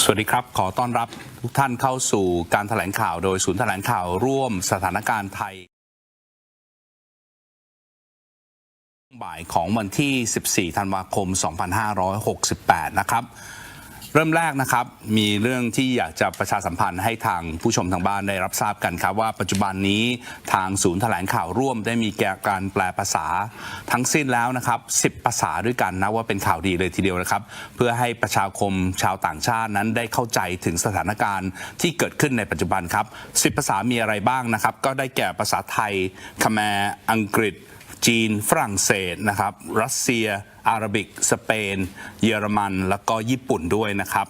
สวัสดีครับขอต้อนรับทุกท่านเข้าสู่การแถลงข่าวโดยศูนย์แถลงข่าวร่วมสถานการณ์ไทยบ่ายของวันที่ 14 ธันวาคม 2568 นะครับเริ่มแรกนะครับมีเรื่องที่อยากจะประชาสัมพันธ์ให้ทางผู้ชมทางบ้านได้รับทราบกันครับว่าปัจจุบันนี้ทางศูนย์แถลงข่าวร่วมได้มีการแปลภาษาทั้งสิ้นแล้วนะครับ10 ภาษาด้วยกันนะว่าเป็นข่าวดีเลยทีเดียวนะครับเพื่อให้ประชาคมชาวต่างชาตินั้นได้เข้าใจถึงสถานการณ์ที่เกิดขึ้นในปัจจุบันครับ10 ภาษามีอะไรบ้างนะครับก็ได้แก่ภาษาไทยเขมรอังกฤษจีนฝรั่งเศสนะครับรัสเซียอาหรับิกสเปนเยอรมันแล้วก็ญี่ปุ่นด้วยนะครับ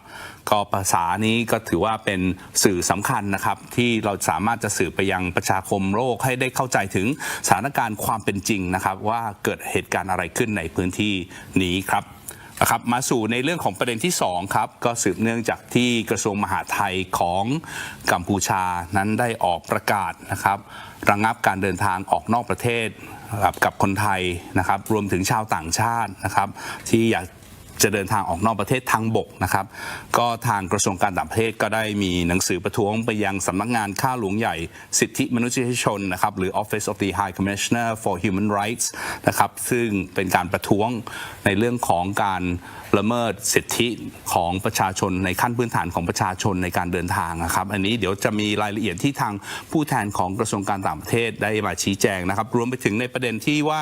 ก็ภาษานี้ก็ถือว่าเป็นสื่อสำคัญนะครับที่เราสามารถจะสื่อไปยังประชาคมโลกให้ได้เข้าใจถึงสถานการณ์ความเป็นจริงนะครับว่าเกิดเหตุการณ์อะไรขึ้นในพื้นที่นี้ครับนะครับมาสู่ในเรื่องของประเด็นที่2ครับก็สืบเนื่องจากที่กระทรวงมหาดไทยของกัมพูชานั้นได้ออกประกาศนะครับระงับการเดินทางออกนอกประเทศกับคนไทยนะครับรวมถึงชาวต่างชาตินะครับที่อยากจะเดินทางออกนอกประเทศทางบกนะครับก็ทางกระทรวงการต่างประเทศก็ได้มีหนังสือประท้วงไปยังสำนักงานข้าหลวงใหญ่สิทธิมนุษยชนนะครับหรือ Office of the High Commissioner for Human Rights นะครับซึ่งเป็นการประท้วงในเรื่องของการละเมิดสิทธิของประชาชนในขั้นพื้นฐานของประชาชนในการเดินทางนะครับอันนี้เดี๋ยวจะมีรายละเอียดที่ทางผู้แทนของกระทรวงการต่างประเทศได้มาชี้แจงนะครับรวมไปถึงในประเด็นที่ว่า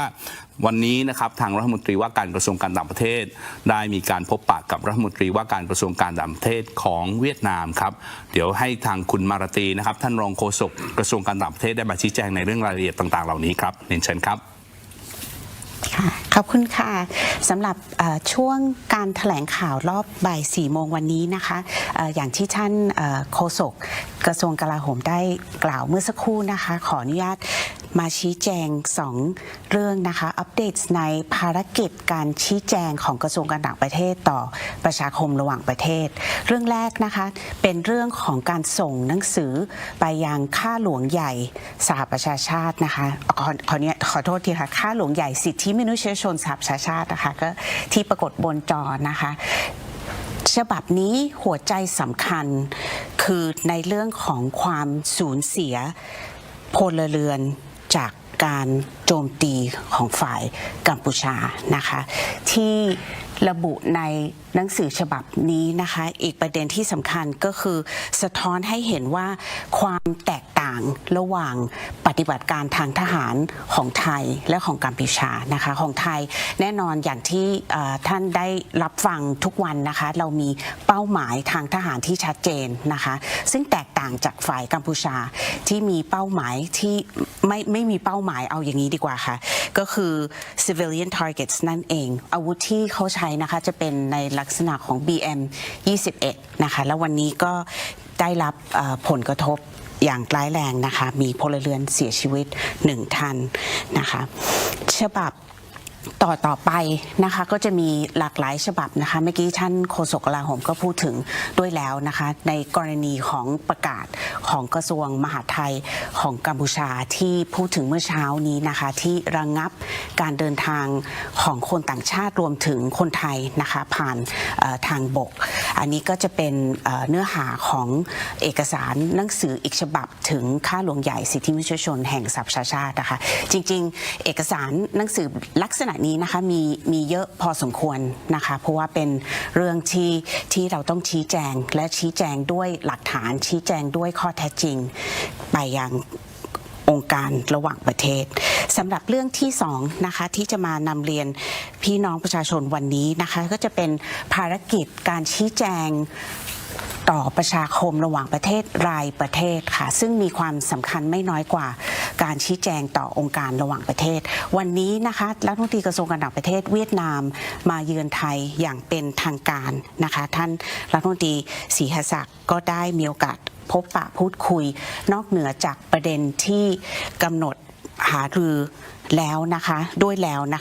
วันนี้นะครับทางรัฐมนตรีว่าการกระทรวงการต่างประเทศได้มีการพบปะกับรัฐมนตรีว่าการกระทรวงการต่างประเทศของเวียดนามครับเดี๋ยวให้ทางคุณมาราตรีนะครับท่านรองโฆษกกระทรวงการต่างประเทศได้มาชี้แจงในเรื่องรายละเอียดต่างๆเหล่านี้ครับเรียนเชิญครับขอบคุณค่ะสำหรับช่วงการแถลงข่าวรอบบ่าย 4 โมงวันนี้นะคะอย่างที่ท่านโฆษกกระทรวงกลาโหมได้กล่าวเมื่อสักครู่นะคะขออนุญาตมาชี้แจง2เรื่องนะคะอัปเดตในภารกิจการชี้แจงของกระทรวงการต่างประเทศต่อประชาคมระหว่างประเทศเรื่องแรกนะคะเป็นเรื่องของการส่งหนังสือไปยังข้าหลวงใหญ่สหประชาชาตินะคะขอโทษทีค่ะข้าหลวงใหญ่สิทธิมนุษยชนสหประชาชาตินะคะก็ที่ปรากฏบนจอนะคะฉบับนี้หัวใจสำคัญคือในเรื่องของความสูญเสียพลเรือนจากการโจมตีของฝ่ายกัมพูชานะคะที่ระบุในหนังสือฉบับนี้นะคะอีกประเด็นที่สำคัญก็คือสะท้อนให้เห็นว่าความแตกต่างระหว่างปฏิบัติการทางทหารของไทยและของกัมพูชานะคะของไทยแน่นอนอย่างที่ท่านได้รับฟังทุกวันนะคะเรามีเป้าหมายทางทหารที่ชัดเจนนะคะซึ่งแตกต่างจากฝ่ายกัมพูชาที่มีเป้าหมายที่ไม่มีเป้าหมายเอาอย่างนี้ดีกว่าค่ะก็คือ civilian targets นั่นเองอาวุธที่เขาใช้นะคะจะเป็นในลักษณะของ BM-21 นะคะแล้ววันนี้ก็ได้รับผลกระทบอย่างร้ายแรงนะคะมีพลเรือนเสียชีวิต1 ท่านนะคะฉบับต่อไปนะคะก็จะมีหลากหลายฉบับนะคะเมื่อกี้ท่านโฆษกกลาโหมก็พูดถึงด้วยแล้วนะคะในกรณีของประกาศของกระทรวงมหาดไทยของกัมพูชาที่พูดถึงเมื่อเช้านี้นะคะที่ระงับการเดินทางของคนต่างชาติรวมถึงคนไทยนะคะผ่านทางบกอันนี้ก็จะเป็นเนื้อหาของเอกสารหนังสืออีกฉบับถึงข้าหลวงใหญ่สิทธิมนุษยชนแห่งสหประชาชาตินะคะจริงๆเอกสารหนังสือลักษณะนี้นะคะมีเยอะพอสมควรนะคะเพราะว่าเป็นเรื่องที่เราต้องชี้แจงและชี้แจงด้วยหลักฐานชี้แจงด้วยข้อเท็จจริงไปยังองค์การระหว่างประเทศสำหรับเรื่องที่2นะคะที่จะมานำเรียนพี่น้องประชาชนวันนี้นะคะก็จะเป็นภารกิจการชี้แจงต่อประชาคมระหว่างประเทศรายประเทศค่ะซึ่งมีความสำคัญไม่น้อยกว่าการชี้แจงต่อองค์การระหว่างประเทศวันนี้นะคะรัฐมนตรีกระทรวงการต่างประเทศเวียดนามมาเยือนไทยอย่างเป็นทางการนะคะท่านรัฐมนตรีศรีหศักดิ์ก็ได้มีโอกาสพบปะพูดคุยนอกเหนือจากประเด็นที่กำหนดหารือแล้วนะ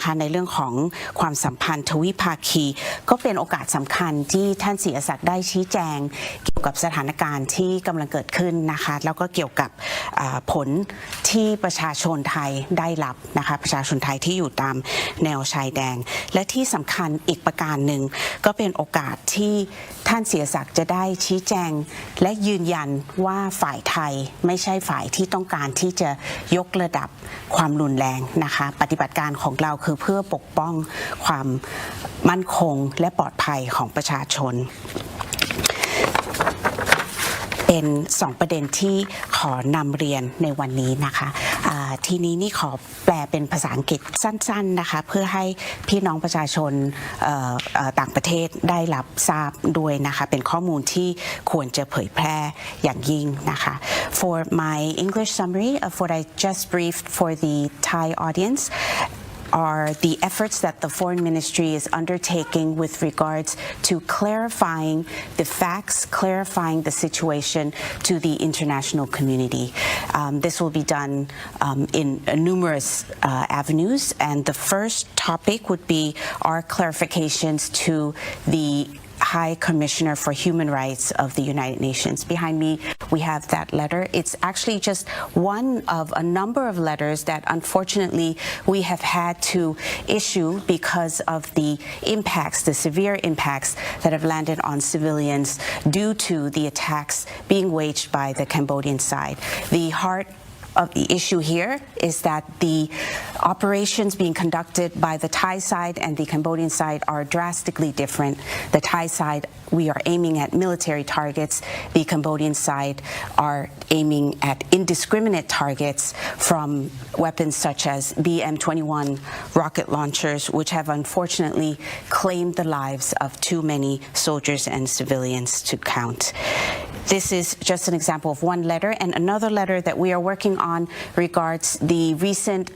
คะในเรื่องของความสัมพันธ์ทวิภาคีก็เป็นโอกาสสำคัญที่ท่านศรีหศักดิ์ได้ชี้แจงเกี่ยวกับสถานการณ์ที่กำลังเกิดขึ้นนะคะแล้วก็เกี่ยวกับผลที่ประชาชนไทยได้รับนะคะประชาชนไทยที่อยู่ตามแนวชายแดนและที่สำคัญอีกประการหนึ่งก็เป็นโอกาสที่ท ท่านเสียศักดิ์จะได้ชี้แจงและยืนยันว่าฝ่ายไทยไม่ใช่ฝ่ายที่ต้องการที่จะยกระดับความรุนแรงนะคะปฏิบัติการของเราคือเพื่อปกป้องความมั่นคงและปลอดภัยของประชาชนเป็น2ประเด็นที่ขอนำเรียนในวันนี้นะคะทีนี้นี่ขอแปลเป็นภาษาอังกฤษสั้นๆนะคะเพื่อให้พี่น้องประชาชนต่างประเทศได้รับทราบด้วยนะคะเป็นข้อมูลที่ควรจะเผยแพร่อย่างยิ่งนะคะ For my English summary of what I just briefed for the Thai audience are the efforts that the Foreign Ministry is undertaking with regards to clarifying the facts, clarifying the situation to the international community. This will be done in numerous avenues, and the first topic would be our clarifications to the High Commissioner for Human Rights of the United Nations. Behind me, we have that letter. It's actually just one of a number of letters that unfortunately we have had to issue because of the impacts, the severe impacts that have landed on civilians due to the attacks being waged by the Cambodian side. The heart of the issue here is that the operations being conducted by the Thai side and the Cambodian side are drastically different. The Thai side, we are aiming at military targets. The Cambodian side are aiming at indiscriminate targets from weapons such as BM-21 rocket launchers, which have unfortunately claimed the lives of too many soldiers and civilians to count. This is just an example of one letter, and another letter that we are working on regards the recent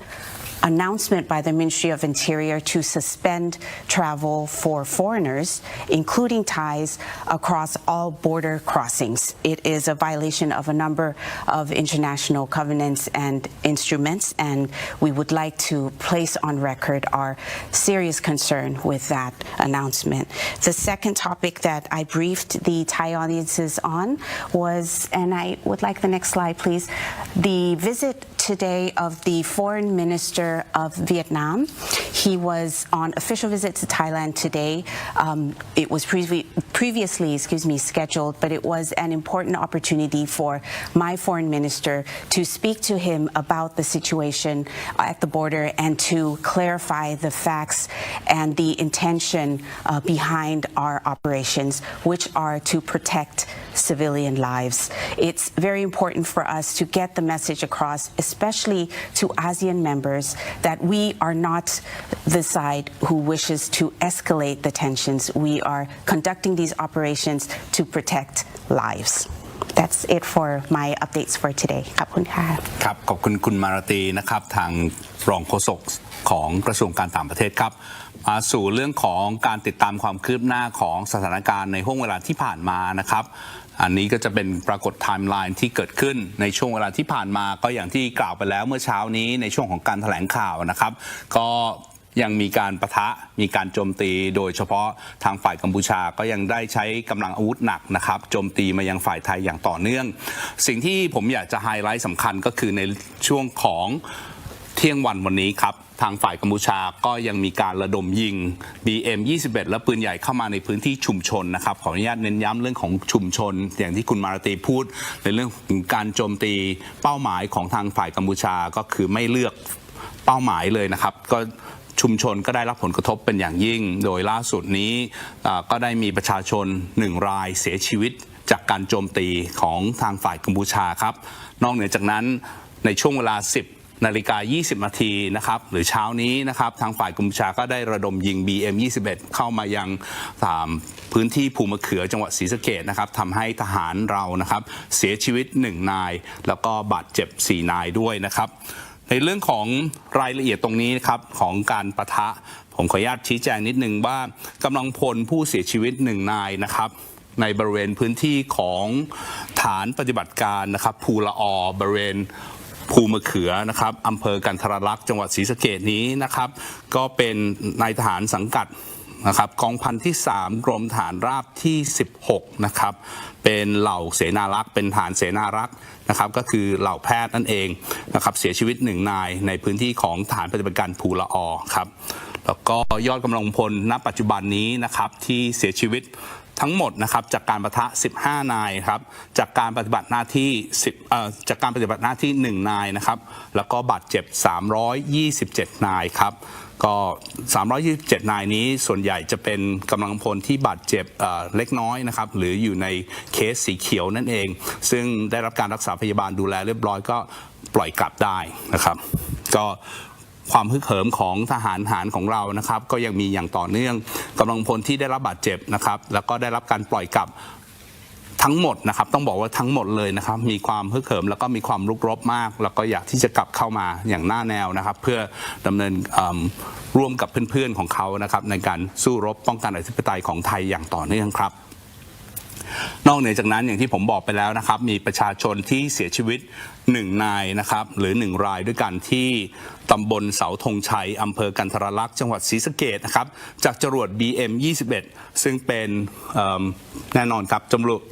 announcement by the Ministry of Interior to suspend travel for foreigners, including Thais, across all border crossings. It is a violation of a number of international covenants and instruments, and we would like to place on record our serious concern with that announcement. The second topic that I briefed the Thai audiences on was, and I would like the next slide, please, the visit today of the Foreign Minister of Vietnam. He was on official visit to Thailand today. It was previously scheduled, but it was an important opportunity for my foreign minister to speak to him about the situation at the border and to clarify the facts and the intention behind our operations, which are to protect civilian lives. It's very important for us to get the message across, especially to ASEAN members, that we are not the side who wishes to escalate the tensions. We are conducting these operations to protect lives. That's it for my updates for today. ขอบคุณค่ะครับขอบคุณคุณมาราตรีนะครับทางรองโฆษกของกระทรวงการต่างประเทศครับมาสู่เรื่องของการติดตามความคืบหน้าของสถานการณ์ในห่วงเวลาที่ผ่านมานะครับอันนี้ก็จะเป็นปรากฏไทม์ไลน์ที่เกิดขึ้นในช่วงเวลาที่ผ่านมาก็อย่างที่กล่าวไปแล้วเมื่อเช้านี้ในช่วงของการแถลงข่าวนะครับก็ยังมีการปะทะมีการโจมตีโดยเฉพาะทางฝ่ายกัมพูชาก็ยังได้ใช้กำลังอาวุธหนักนะครับโจมตีมายังฝ่ายไทยอย่างต่อเนื่องสิ่งที่ผมอยากจะไฮไลท์สำคัญก็คือในช่วงของเที่ยงวันนี้ครับทางฝ่ายกัมพูชาก็ยังมีการระดมยิง BM-21 และปืนใหญ่เข้ามาในพื้นที่ชุมชนนะครับขออนุญาตเน้นย้ำเรื่องของชุมชนอย่างที่คุณมาราตรีพูดในเรื่องของการโจมตีเป้าหมายของทางฝ่ายกัมพูชาก็คือไม่เลือกเป้าหมายเลยนะครับก็ชุมชนก็ได้รับผลกระทบเป็นอย่างยิ่งโดยล่าสุดนี้ก็ได้มีประชาชน1 รายเสียชีวิตจากการโจมตีของทางฝ่ายกัมพูชาครับนอกเหนือจากนั้นในช่วงเวลา 10:20 นาทีนะครับหรือเช้านี้นะครับทางฝ่ายกัมพูชาก็ได้ระดมยิง BM-21 เข้ามายังพื้นที่ภูมะเขือจังหวัดศรีสะเกษนะครับทำให้ทหารเรานะครับเสียชีวิต1 นายแล้วก็บาดเจ็บ4 นายด้วยนะครับในเรื่องของรายละเอียดตรงนี้นะครับของการปะทะผมขออนุญาตชี้แจงนิดนึงว่ากำลังพลผู้เสียชีวิต1 นายนะครับในบริเวณพื้นที่ของฐานปฏิบัติการนะครับภูละออบริเวณภูมะเขือนะครับอำเภอกันทรลักษณ์จังหวัดศรีสะเกษนี้นะครับก็เป็นนายทหารสังกัดนะครับกองพันที่3กรมฐานราบที่16นะครับเป็นเหล่าเสนารักษ์เป็นฐานเสนารักษ์นะครับก็คือเหล่าแพทย์นั่นเองนะครับเสียชีวิต1 นายในพื้นที่ของฐานปฏิบัติการภูละอครับแล้วก็ยอดกำลังพลณปัจจุบันนี้นะครับที่เสียชีวิต ทั้งหมดนะครับจากการปะทะ15 นายครับจากการปฏิบัติหน้าที่จากการปฏิบัติหน้าที่1 นายนะครับแล้วก็บาดเจ็บ327 นายครับก็327 นายนี้ส่วนใหญ่จะเป็นกำลังพลที่บาดเจ็บเล็กน้อยนะครับหรืออยู่ในเคสสีเขียวนั่นเองซึ่งได้รับการรักษาพยาบาลดูแลเรียบร้อยก็ปล่อยกลับได้นะครับก็ความฮึกเหิมของทหารหารของเรานะครับก็ยังมีอย่างต่อเนื่องกำลังพลที่ได้รับบาดเจ็บนะครับแล้วก็ได้รับการปล่อยกลับทั้งหมดนะครับต้องบอกว่าทั้งหมดเลยนะครับมีความฮึกเหิมแล้วก็มีความรุกรบมากแล้วก็อยากที่จะกลับเข้ามาอย่างหน้าแนวนะครับเพื่อดำเนินร่วมกับเพื่อนๆของเขานะครับในการสู้รบป้องกันอธิปไตยของไทยอย่างต่อเนื่องครับนอกเหนือจากนั้นอย่างที่ผมบอกไปแล้วนะครับมีประชาชนที่เสียชีวิต1 นายนะครับหรือ1 รายด้วยกันที่ตำบลเสาธงชัยอำเภอกันทรลักษณ์จังหวัดศรีสะเกษนะครับจากจรวด BM-21 ซึ่งเป็นแน่นอนครับ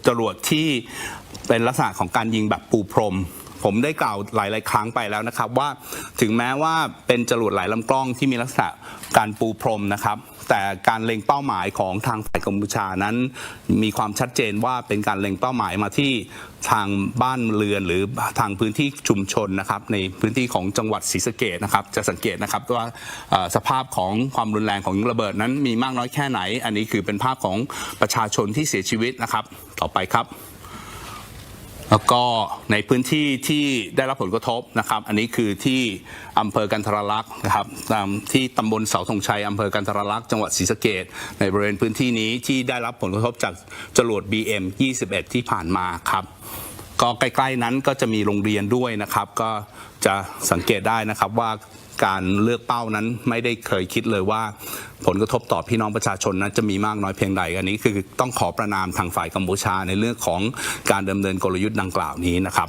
จรวดที่เป็นลักษณะของการยิงแบบปูพรมผมได้กล่าวหลายครั้งไปแล้วนะครับว่าถึงแม้ว่าเป็นจรวดหลายลำกล้องที่มีลักษณะการปูพรมนะครับแต่การเล็งเป้าหมายของทางฝ่ายกัมพูชานั้นมีความชัดเจนว่าเป็นการเล็งเป้าหมายมาที่ทางบ้านเรือนหรือทางพื้นที่ชุมชนนะครับในพื้นที่ของจังหวัดศรีสะเกษนะครับจะสังเกตนะครับว่าสภาพของความรุนแรงของระเบิดนั้นมีมากน้อยแค่ไหนอันนี้คือเป็นภาพของประชาชนที่เสียชีวิตนะครับต่อไปครับแล้วก็ในพื้นที่ที่ได้รับผลกระทบนะครับอันนี้คือที่อำเภอกันทรลักษณ์นะครับที่ตำบลเสาธงชัยอำเภอกันทรลักษณ์จังหวัดศรีสะเกษในบริเวณพื้นที่นี้ที่ได้รับผลกระทบจากจรวด BM-21 ที่ผ่านมาครับก็ใกล้ๆนั้นก็จะมีโรงเรียนด้วยนะครับก็จะสังเกตได้นะครับว่าการเลือกเป้านั้นไม่ได้เคยคิดเลยว่าผลกระทบต่อพี่น้องประชาชนนั้นจะมีมากน้อยเพียงใดอันนี้คือต้องขอประณามทางฝ่ายกัมพูชาในเรื่องของการดำเนินกลยุทธ์ดังกล่าวนี้นะครับ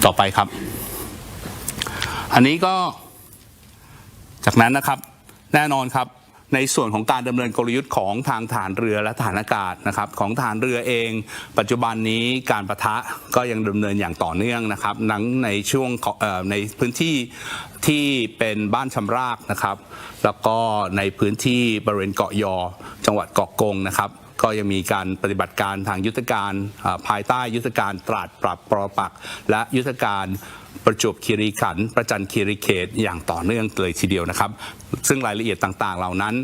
ต่อไปครับอันนี้ก็จากนั้นนะครับแน่นอนครับในส่วนของการดำเนินกลยุทธ์ของทางทหารเรือและทหารอากาศนะครับของทหารเรือเองปัจจุบันนี้การปะทะก็ยังดำเนินอย่างต่อเนื่องนะครับในช่วงในพื้นที่ที่เป็นบ้านชำรากนะครับแล้วก็ในพื้นที่บริเวณเกาะยอจังหวัดเกาะกงนะครับก็ยังมีการปฏิบัติการทางยุทธการภายใต้ยุทธการตราดปรับปรปักษ์และยุทธการประจวบคีรีขันธ์ประจันคีรีเขตอย่างต่อเนื่องเลยทีเดียวนะครับซึ่งรายละเอียดต่างๆเหล่านั้น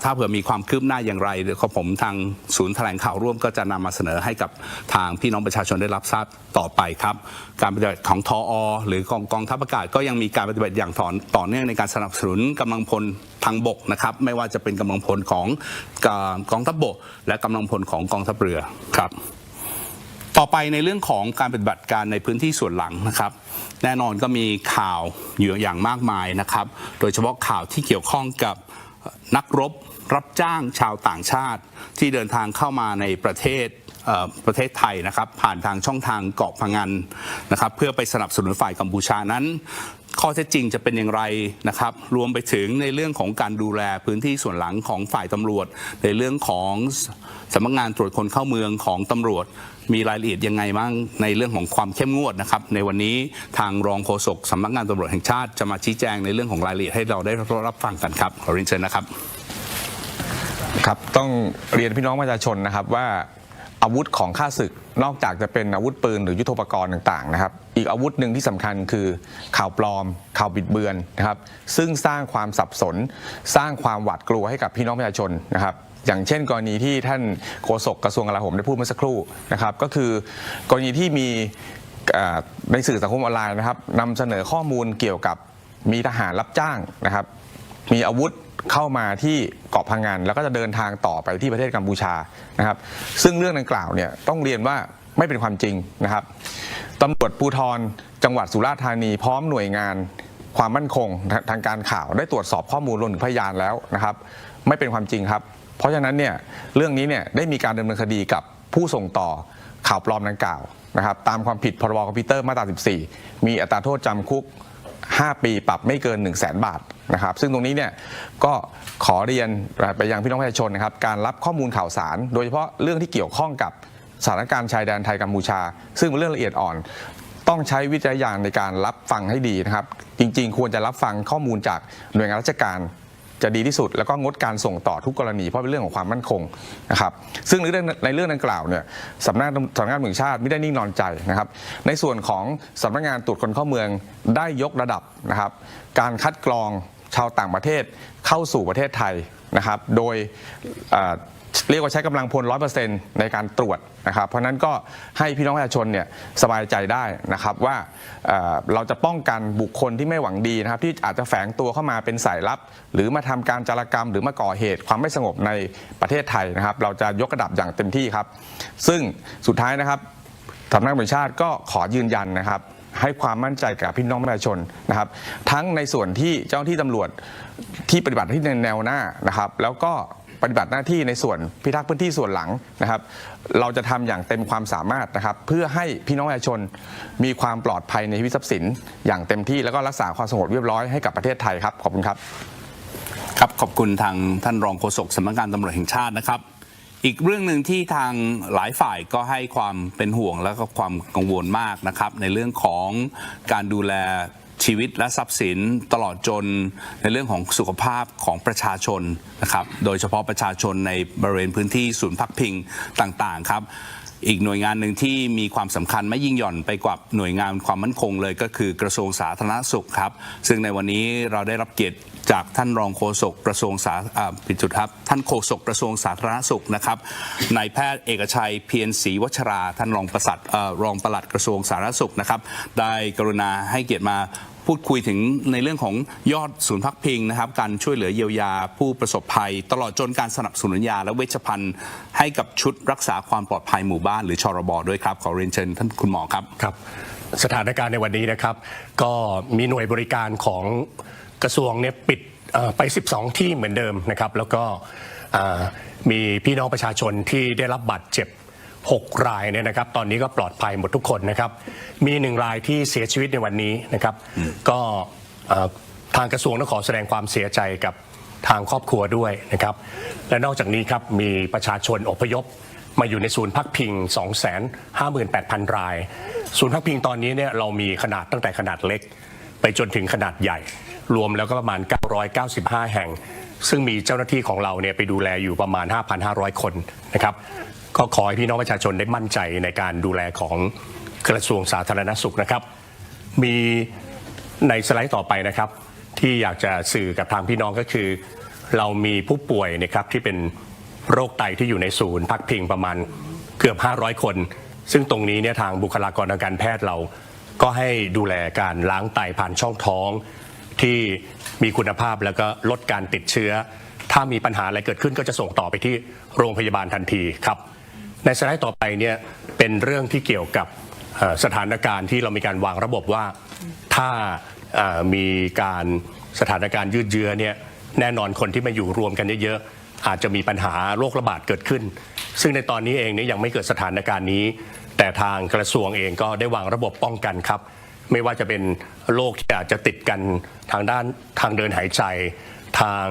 ถ้าเผื่อมีความคืบหน้าอย่างไรเดี๋ยวผมทางศูนย์แถลงข่าวร่วมก็จะนำมาเสนอให้กับทางพี่น้องประชาชนได้รับทราบต่อไปครับการปฏิบัติของทอ.หรือกองทัพอากาศก็ยังมีการปฏิบัติอย่างต่อเนื่องในการสนับสนุนกำลังพลทางบกนะครับไม่ว่าจะเป็นกำลังพลของกองทัพบกและกำลังพลของกองทัพเรือครับต่อไปในเรื่องของการปฏิบัติการในพื้นที่ส่วนหลังนะครับแน่นอนก็มีข่าวอยู่อย่างมากมายนะครับโดยเฉพาะข่าวที่เกี่ยวข้องกับนักรบรับจ้างชาวต่างชาติที่เดินทางเข้ามาในประเทศไทยนะครับผ่านทางช่องทางเกาะพะงันนะครับเพื่อไปสนับสนุนฝ่ายกัมพูชานั้นข้อเท็จจริงจะเป็นอย่างไรนะครับรวมไปถึงในเรื่องของการดูแลพื้นที่ส่วนหลังของฝ่ายตำรวจในเรื่องของสำนักงานตรวจคนเข้าเมืองของตำรวจมีรายละเอียดยังไงบ้างในเรื่องของความเข้มงวดนะครับในวันนี้ทางรองโฆษกสำนักงานตำรวจแห่งชาติจะมาชี้แจงในเรื่องของรายละเอียดให้เราได้รับฟังกันครับขอเรียนเชิญนะครับครับต้องเรียนพี่น้องประชาชนนะครับว่าอาวุธของข้าศึกนอกจากจะเป็นอาวุธปืนหรือยุทโธปกรณ์ต่างๆนะครับอีกอาวุธหนึ่งที่สำคัญคือข่าวปลอมข่าวบิดเบือนนะครับซึ่งสร้างความสับสนสร้างความหวาดกลัวให้กับพี่น้องประชาชนนะครับอย่างเช่นกรณีที่ท่านโฆษกกระทรวงกลาโหมได้พูดเมื่อสักครู่นะครับก็คือกรณีที่มีในสื่อสังคมออนไลน์นะครับนำเสนอข้อมูลเกี่ยวกับมีทหารรับจ้างนะครับมีอาวุธเข้ามาที่เกาะพะงันแล้วก็จะเดินทางต่อไปที่ประเทศกัมพูชานะครับซึ่งเรื่องดังกล่าวเนี่ยต้องเรียนว่าไม่เป็นความจริงนะครับตำรวจภูธรจังหวัดสุราษฎร์ธานีพร้อมหน่วยงานความมั่นคงทางการข่าวได้ตรวจสอบข้อมูลรวมถึงพยานแล้วนะครับไม่เป็นความจริงครับเพราะฉะนั้นเนี่ยเรื่องนี้เนี่ยได้มีการดำเนินคดีกับผู้ส่งต่อข่าวปลอมดังกล่าวนะครับตามความผิดพรบคอมพิวเตอร์มาตรา 14มีอัตราโทษจำคุก5 ปีปรับไม่เกิน 100,000 บาทนะครับซึ่งตรงนี้เนี่ยก็ขอเรียนไปยังพี่น้องประชาชนนะครับการรับข้อมูลข่าวสารโดยเฉพาะเรื่องที่เกี่ยวข้องกับสถานการณ์ชายแดนไทยกัมพูชาซึ่งเป็นเรื่องละเอียดอ่อนต้องใช้วิจารณญาณในการรับฟังให้ดีนะครับจริงๆควรจะรับฟังข้อมูลจากหน่วยงานราชการ จะดีที่สุดแล้วก็งดการส่งต่อทุกกรณีเพราะเป็นเรื่องของความมั่นคงนะครับซึ่งในเรื่องดังกล่าวเนี่ยสำนักงานตำรวจแห่งชาติไม่ได้นิ่งนอนใจนะครับในส่วนของสำนักงานตรวจคนเข้าเมืองได้ยกระดับนะครับการคัดกรองชาวต่างประเทศเข้าสู่ประเทศไทยนะครับโดยเรียกว่าใช้กำลังพล 100% ในการตรวจนะครับเพราะนั้นก็ให้พี่น้องประชาชนเนี่ยสบายใจได้นะครับว่าเราจะป้องกันบุคคลที่ไม่หวังดีนะครับที่อาจจะแฝงตัวเข้ามาเป็นสายลับหรือมาทำการจารกรรมหรือมาก่อเหตุความไม่สงบในประเทศไทยนะครับเราจะยกระดับอย่างเต็มที่ครับซึ่งสุดท้ายนะครับสำนักงานตำรวจแห่งชาติก็ขอยืนยันนะครับให้ความมั่นใจกับพี่น้องประชาชนนะครับทั้งในส่วนที่เจ้าหน้าที่ตำรวจที่ปฏิบัติที่ในแนวหน้านะครับแล้วก็ปฏิบัติหน้าที่ในส่วนพิทักษ์พื้นที่ส่วนหลังนะครับเราจะทำอย่างเต็มความสามารถนะครับเพื่อให้พี่น้องประชาชนมีความปลอดภัยในชีวิตทรัพย์สินอย่างเต็มที่แล้วก็รักษาความสงบเรียบร้อยให้กับประเทศไทยครับขอบคุณครับครับขอบคุณทางท่านรองโฆษกสำนักงานตำรวจแห่งชาตินะครับอีกเรื่องหนึ่งที่ทางหลายฝ่ายก็ให้ความเป็นห่วงและก็ความกังวลมากนะครับในเรื่องของการดูแลชีวิตและทรัพย์สินตลอดจนในเรื่องของสุขภาพของประชาชนนะครับโดยเฉพาะประชาชนในบริเวณพื้นที่ศูนย์พักพิงต่างๆครับอีกหน่วยงานหนึ่งที่มีความสำคัญไม่ยิ่งหย่อนไปกว่าหน่วยงานความมั่นคงเลยก็คือกระทรวงสาธารณสุขครับซึ่งในวันนี้เราได้รับเกียรติจากท่านรองโฆษกกระทรวงผิดจุดครับท่านโฆษกกระทรวงสาธารณสุขนะครับนายแพทย์เอกชัยเพียรศรีวัชราท่านรองปลัดกระทรวงสาธารณสุขนะครับได้กรุณาให้เกียรติมาพูดคุยถึงในเรื่องของยอดศูนย์พักพิงนะครับการช่วยเหลือเยียวยาผู้ประสบภัยตลอดจนการสนับสนุนยาและเวชภัณฑ์ให้กับชุดรักษาความปลอดภัยหมู่บ้านหรือชรบด้วยครับขอเรียนเชิญท่านคุณหมอครับครับสถานการณ์ในวันนี้นะครับก็มีหน่วยบริการของกระทรวงเนี่ยปิดไป12ที่เหมือนเดิมนะครับแล้วก็มีพี่น้องประชาชนที่ได้รับบาดเจ็บ6 รายเนี่ยนะครับตอนนี้ก็ปลอดภัยหมดทุกคนนะครับมี1 รายที่เสียชีวิตในวันนี้นะครับก็ทางกระทรวงต้องขอแสดงความเสียใจกับทางครอบครัวด้วยนะครับและนอกจากนี้ครับมีประชาชนอพยพมาอยู่ในศูนย์พักพิง 258,000 รายศูนย์พักพิงตอนนี้เนี่ยเรามีขนาดตั้งแต่ขนาดเล็กไปจนถึงขนาดใหญ่รวมแล้วก็ประมาณ995 แห่งซึ่งมีเจ้าหน้าที่ของเราเนี่ยไปดูแลอยู่ประมาณ 5,500 คนนะครับก็ขอให้พี่น้องประชาชนได้มั่นใจในการดูแลของกระทรวงสาธารณสุขนะครับมีในสไลด์ต่อไปนะครับที่อยากจะสื่อกับทางพี่น้องก็คือเรามีผู้ป่วยนะครับที่เป็นโรคไตที่อยู่ในศูนย์พักพิงประมาณเกือบ500 คนซึ่งตรงนี้เนี่ยทางบุคลากรทางการแพทย์เราก็ให้ดูแลการล้างไตผ่านช่องท้องที่มีคุณภาพแล้วก็ลดการติดเชื้อถ้ามีปัญหาอะไรเกิดขึ้นก็จะส่งต่อไปที่โรงพยาบาลทันทีครับในสไลด์ต่อไปเนี่ยเป็นเรื่องที่เกี่ยวกับสถานการณ์ที่เรามีการวางระบบว่าถ้ามีการสถานการณ์ยืดเยื้อเนี่ยแน่นอนคนที่มาอยู่รวมกันเยอะๆอาจจะมีปัญหาโรคระบาดเกิดขึ้นซึ่งในตอนนี้เองเนี่ยยังไม่เกิดสถานการณ์นี้แต่ทางกระทรวงเองก็ได้วางระบบป้องกันครับไม่ว่าจะเป็นโรคที่อาจจะติดกันทางด้านทางเดินหายใจทาง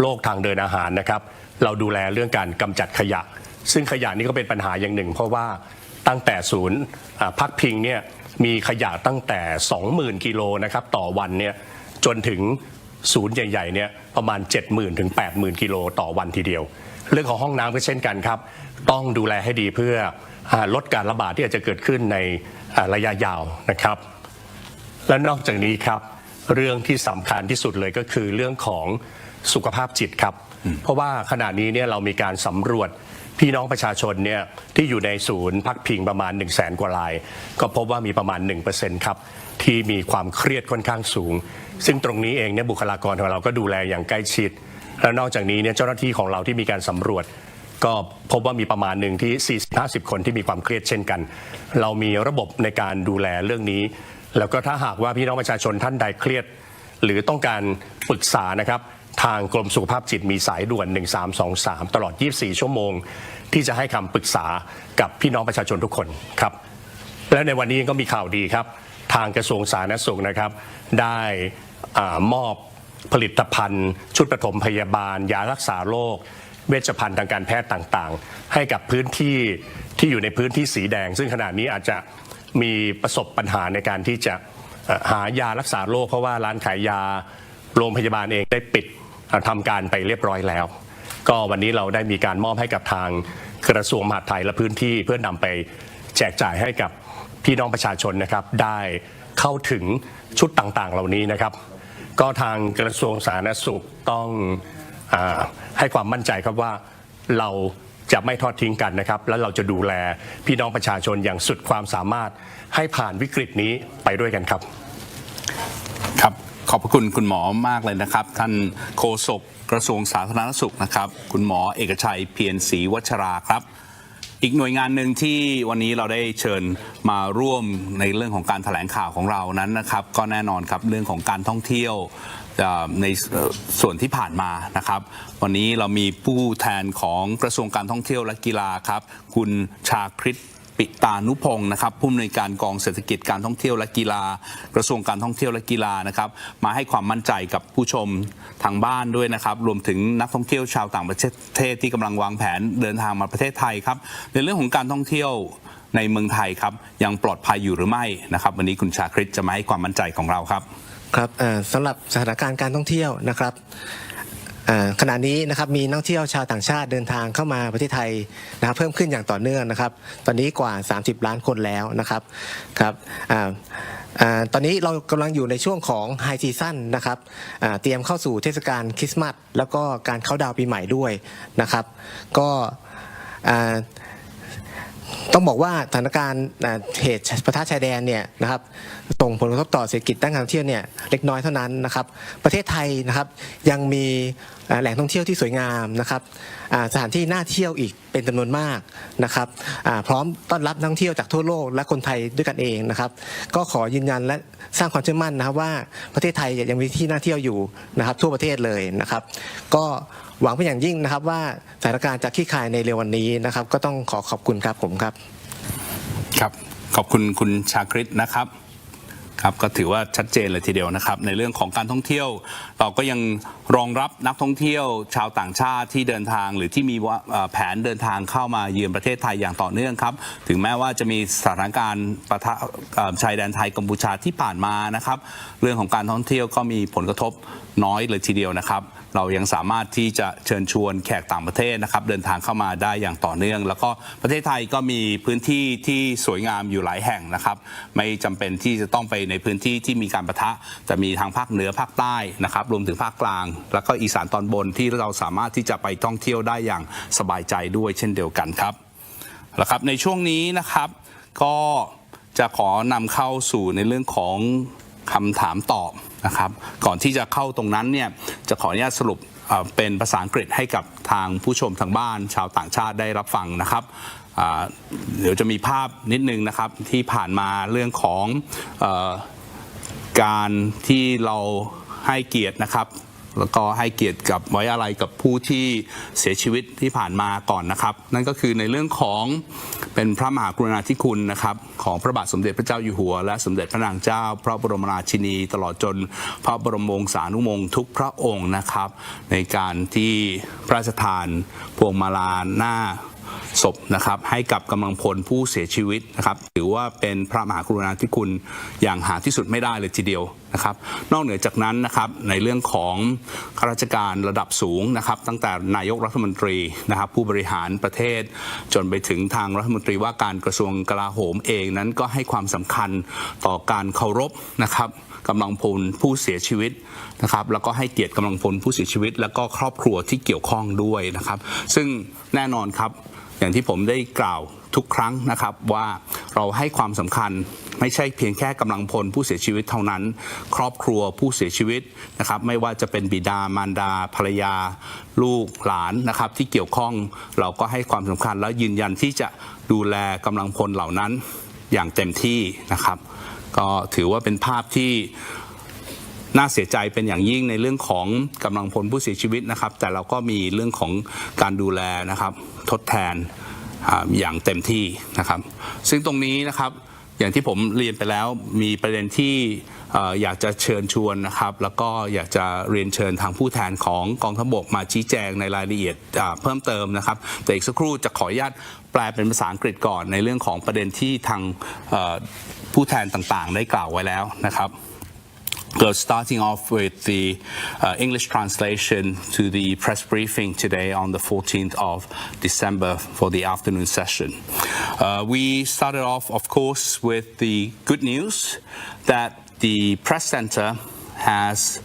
โรคทางเดินอาหารนะครับเราดูแลเรื่องการกำจัดขยะซึ่งขยะนี้ก็เป็นปัญหาอย่างหนึ่งเพราะว่าตั้งแต่ศูนย์พักพิงเนี่ยมีขยะตั้งแต่ 20,000 กิโลนะครับต่อวันเนี่ยจนถึงศูนย์ใหญ่ๆเนี่ยประมาณ 70,000 ถึง 80,000 กิโลต่อวันทีเดียวเรื่องของห้องน้ำก็เช่นกันครับต้องดูแลให้ดีเพื่อลดการระบาดที่อาจจะเกิดขึ้นในระยะยาวนะครับและนอกจากนี้ครับเรื่องที่สำคัญที่สุดเลยก็คือเรื่องของสุขภาพจิตครับเพราะว่าขณะนี้เนี่ยเรามีการสำรวจพี่น้องประชาชนเนี่ยที่อยู่ในศูนย์พักพิงประมาณ 100,000 กว่ารายก็พบว่ามีประมาณ 1% ครับที่มีความเครียดค่อนข้างสูงซึ่งตรงนี้เองเนี่ยบุคลากรของเราก็ดูแลอย่างใกล้ชิดและนอกจากนี้เนี่ยเจ้าหน้าที่ของเราที่มีการสำรวจก็พบว่ามีประมาณหนึ่งที่ 40-50 คนที่มีความเครียดเช่นกันเรามีระบบในการดูแลเรื่องนี้แล้วก็ถ้าหากว่าพี่น้องประชาชนท่านใดเครียดหรือต้องการปรึกษานะครับทางกรมสุขภาพจิตมีสายด่วน1323ตลอด24 ชั่วโมงที่จะให้คำปรึกษากับพี่น้องประชาชนทุกคนครับและในวันนี้ก็มีข่าวดีครับทางกระทรวงสาธารณสุขนะครับได้มอบผลิตภัณฑ์ชุดปฐมพยาบาลยารักษาโรคเวชภัณฑ์ทางการแพทย์ต่างๆให้กับพื้นที่ที่อยู่ในพื้นที่สีแดงซึ่งขณะนี้อาจจะมีประสบปัญหาในการที่จะหายารักษาโรคเพราะว่าร้านขายยาโรงพยาบาลเองได้ปิด ทำการไปเรียบร้อยแล้วก็วันนี้เราได้มีการมอบให้กับทางกระทรวงมหาดไทยและพื้นที่เพื่อนำไปแจกจ่ายให้กับพี่น้องประชาชนนะครับได้เข้าถึงชุดต่างๆเหล่านี้นะครับก็ทางกระทรวงสาธารณสุขต้องให้ความมั่นใจครับว่าเราจะไม่ทอดทิ้งกันนะครับและเราจะดูแลพี่น้องประชาชนอย่างสุดความสามารถให้ผ่านวิกฤตนี้ไปด้วยกันครับครับขอบพระคุณคุณหมอมากเลยนะครับท่านโฆษกกระทรวงสาธารณสุขนะครับคุณหมอเอกชัยเพียรศรีวัชราครับอีกหน่วยงานหนึ่งที่วันนี้เราได้เชิญมาร่วมในเรื่องของการแถลงข่าวของเรานั้นนะครับก็แน่นอนครับเรื่องของการท่องเที่ยวในส่วนที่ผ่านมานะครับวันนี้เรามีผู้แทนของกระทรวงการท่องเที่ยวและกีฬาครับคุณชาคริตปิตานุพงศ์นะครับผู้อำนวยการกองเศรษฐกิจการท่องเที่ยวและกีฬากระทรวงการท่องเที่ยวและกีฬานะครับมาให้ความมั่นใจกับผู้ชมทางบ้านด้วยนะครับรวมถึงนักท่องเที่ยวชาวต่างประเทศที่กำลังวางแผนเดินทางมาประเทศไทยครับในเรื่องของการท่องเที่ยวในเมืองไทยครับยังปลอดภัยอยู่หรือไม่นะครับวันนี้คุณชาคริตจะมาให้ความมั่นใจของเราครับครับสำหรับสถานการณ์การท่องเที่ยวนะครับขณะนี้นะครับมีนักท่องเที่ยวชาวต่างชาติเดินทางเข้ามาประเทศไทยนะครับเพิ่มขึ้นอย่างต่อเนื่องนะครับตอนนี้กว่า30ล้านคนแล้วนะครับครับตอนนี้เรากำลังอยู่ในช่วงของไฮซีซั่นนะครับเตรียมเข้าสู่เทศกาลคริสต์มาสแล้วก็การเข้าดาวน์ปีใหม่ด้วยนะครับก็ต้องบอกว่าสถานการณ์เหตุปะทะชายแดนเนี่ยนะครับส่งผลกระทบต่อเศรษฐกิจด้านการท่องเที่ยวเนี่ยเล็กน้อยเท่านั้นนะครับประเทศไทยนะครับยังมีแหล่งท่องเที่ยวที่สวยงามนะครับสถานที่น่าเที่ยวอีกเป็นจำนวนมากนะครับพร้อมต้อนรับนักท่องเที่ยวจากทั่วโลกและคนไทยด้วยกันเองนะครับก็ขอยืนยันและสร้างความเชื่อมั่นนะครับว่าประเทศไทยยังมีที่น่าเที่ยวอยู่นะครับทั่วประเทศเลยนะครับก็หวังเป็นอย่างยิ่งนะครับว่าสถานการณ์จะคลี่คลายในเร็ววันนี้นะครับก็ต้องขอบคุณครับผมครับครับขอบคุณคุณชาคริตนะครับครับก็ถือว่าชัดเจนเลยทีเดียวนะครับในเรื่องของการท่องเที่ยวเราก็ยังรองรับนักท่องเที่ยวชาวต่างชาติที่เดินทางหรือที่มีแผนเดินทางเข้ามาเยือนประเทศไทยอย่างต่อเนื่องครับถึงแม้ว่าจะมีสถานการณ์ปะทะชายแดนไทยกัมพูชาที่ผ่านมานะครับเรื่องของการท่องเที่ยวก็มีผลกระทบน้อยเลยทีเดียวนะครับเรายังสามารถที่จะเชิญชวนแขกต่างประเทศนะครับเดินทางเข้ามาได้อย่างต่อเนื่องแล้วก็ประเทศไทยก็มีพื้นที่ที่สวยงามอยู่หลายแห่งนะครับไม่จำเป็นที่จะต้องไปในพื้นที่ที่มีการปะทะแต่มีทางภาคเหนือภาคใต้นะครับรวมถึงภาคกลางแล้วก็อีสานตอนบนที่เราสามารถที่จะไปท่องเที่ยวได้อย่างสบายใจด้วยเช่นเดียวกันครับแล้วครับในช่วงนี้นะครับก็จะขอนำเข้าสู่ในเรื่องของคำถามตอบนะครับก่อนที่จะเข้าตรงนั้นเนี่ยจะขออนุญาตสรุปเป็นภาษาอังกฤษให้กับทางผู้ชมทางบ้านชาวต่างชาติได้รับฟังนะครับเดี๋ยวจะมีภาพนิดนึงนะครับที่ผ่านมาเรื่องของการที่เราให้เกียรตินะครับแล้วก็ให้เกียรติกับไว้อาลัยกับผู้ที่เสียชีวิตที่ผ่านมาก่อนนะครับนั่นก็คือในเรื่องของเป็นพระมหากรุณาธิคุณนะครับของพระบาทสมเด็จพระเจ้าอยู่หัวและสมเด็จพระนางเจ้าพระบรมราชินีตลอดจนพระบรมวงศานุวงศ์ทุกพระองค์นะครับในการที่พระราชทานพวงมาลาหน้าศพนะครับให้กับกำลังพลผู้เสียชีวิตนะครับถือว่าเป็นพระมหากรุณาธิคุณอย่างหาที่สุดไม่ได้เลยทีเดียวนะครับนอกเหนือจากนั้นนะครับในเรื่องของข้าราชการระดับสูงนะครับตั้งแต่นายกรัฐมนตรีนะครับผู้บริหารประเทศจนไปถึงทางรัฐมนตรีว่าการกระทรวงกลาโหมเองนั้นก็ให้ความสำคัญต่อการเคารพนะครับกำลังพลผู้เสียชีวิตนะครับแล้วก็ให้เกียรติกำลังพลผู้เสียชีวิตแล้วก็ครอบครัวที่เกี่ยวข้องด้วยนะครับซึ่งแน่นอนครับอย่างที่ผมได้กล่าวทุกครั้งนะครับว่าเราให้ความสำคัญไม่ใช่เพียงแค่กำลังพลผู้เสียชีวิตเท่านั้นครอบครัวผู้เสียชีวิตนะครับไม่ว่าจะเป็นบิดามารดาภรรยาลูกหลานนะครับที่เกี่ยวข้องเราก็ให้ความสำคัญและยืนยันที่จะดูแลกำลังพลเหล่านั้นอย่างเต็มที่นะครับก็ถือว่าเป็นภาพที่น่าเสียใจเป็นอย่างยิ่งในเรื่องของกำลังพลผู้เสียชีวิตนะครับแต่เราก็มีเรื่องของการดูแลนะครับทดแทนอย่างเต็มที่นะครับซึ่งตรงนี้นะครับอย่างที่ผมเรียนไปแล้วมีประเด็นที่อยากจะเชิญชวนนะครับแล้วก็อยากจะเรียนเชิญทางผู้แทนของกองทัพบกมาชี้แจงในรายละเอียดเพิ่มเติมนะครับแต่อีกสักครู่จะขออนุญาตแปลเป็นภาษาอังกฤษก่อนในเรื่องของประเด็นที่ทางผู้แทนต่างๆได้กล่าวไว้แล้วนะครับ So starting off with the English translation to the press briefing today on the 14th of December for the afternoon session. We started off, of course, with the good news that the press center has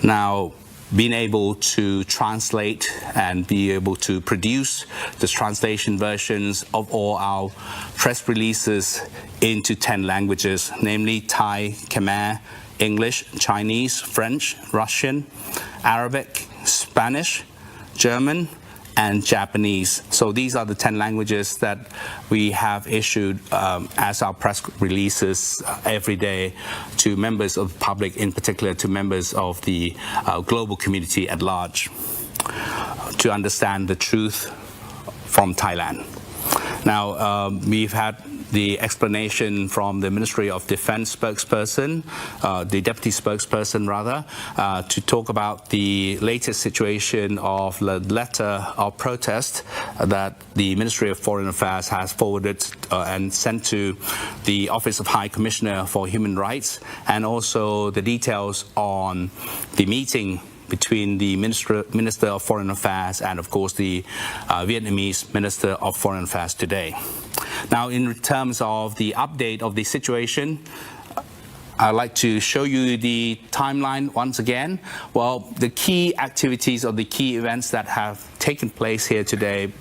now been able to translate and be able to produce the translation versions of all our press releases into 10 languages, namely Thai, Khmer, English, Chinese, French, Russian, Arabic, Spanish, German, and Japanese. So these are the 10 languages that we have issued as our press releases every day to members of the public, in particular to members of the global community at large, to understand the truth from Thailand. Now, we've had the explanation from the Ministry of Defense spokesperson, the deputy spokesperson rather, to talk about the latest situation of the letter of protest that the Ministry of Foreign Affairs has forwarded and sent to the Office of High Commissioner for Human Rights, and also the details on the meeting between the Minister of Foreign Affairs and, of course, the Vietnamese Minister of Foreign Affairs today. Now, in terms of the update of the situation, I'd like to show you the timeline once again. Well, the key activities or the key events that have taken place here today,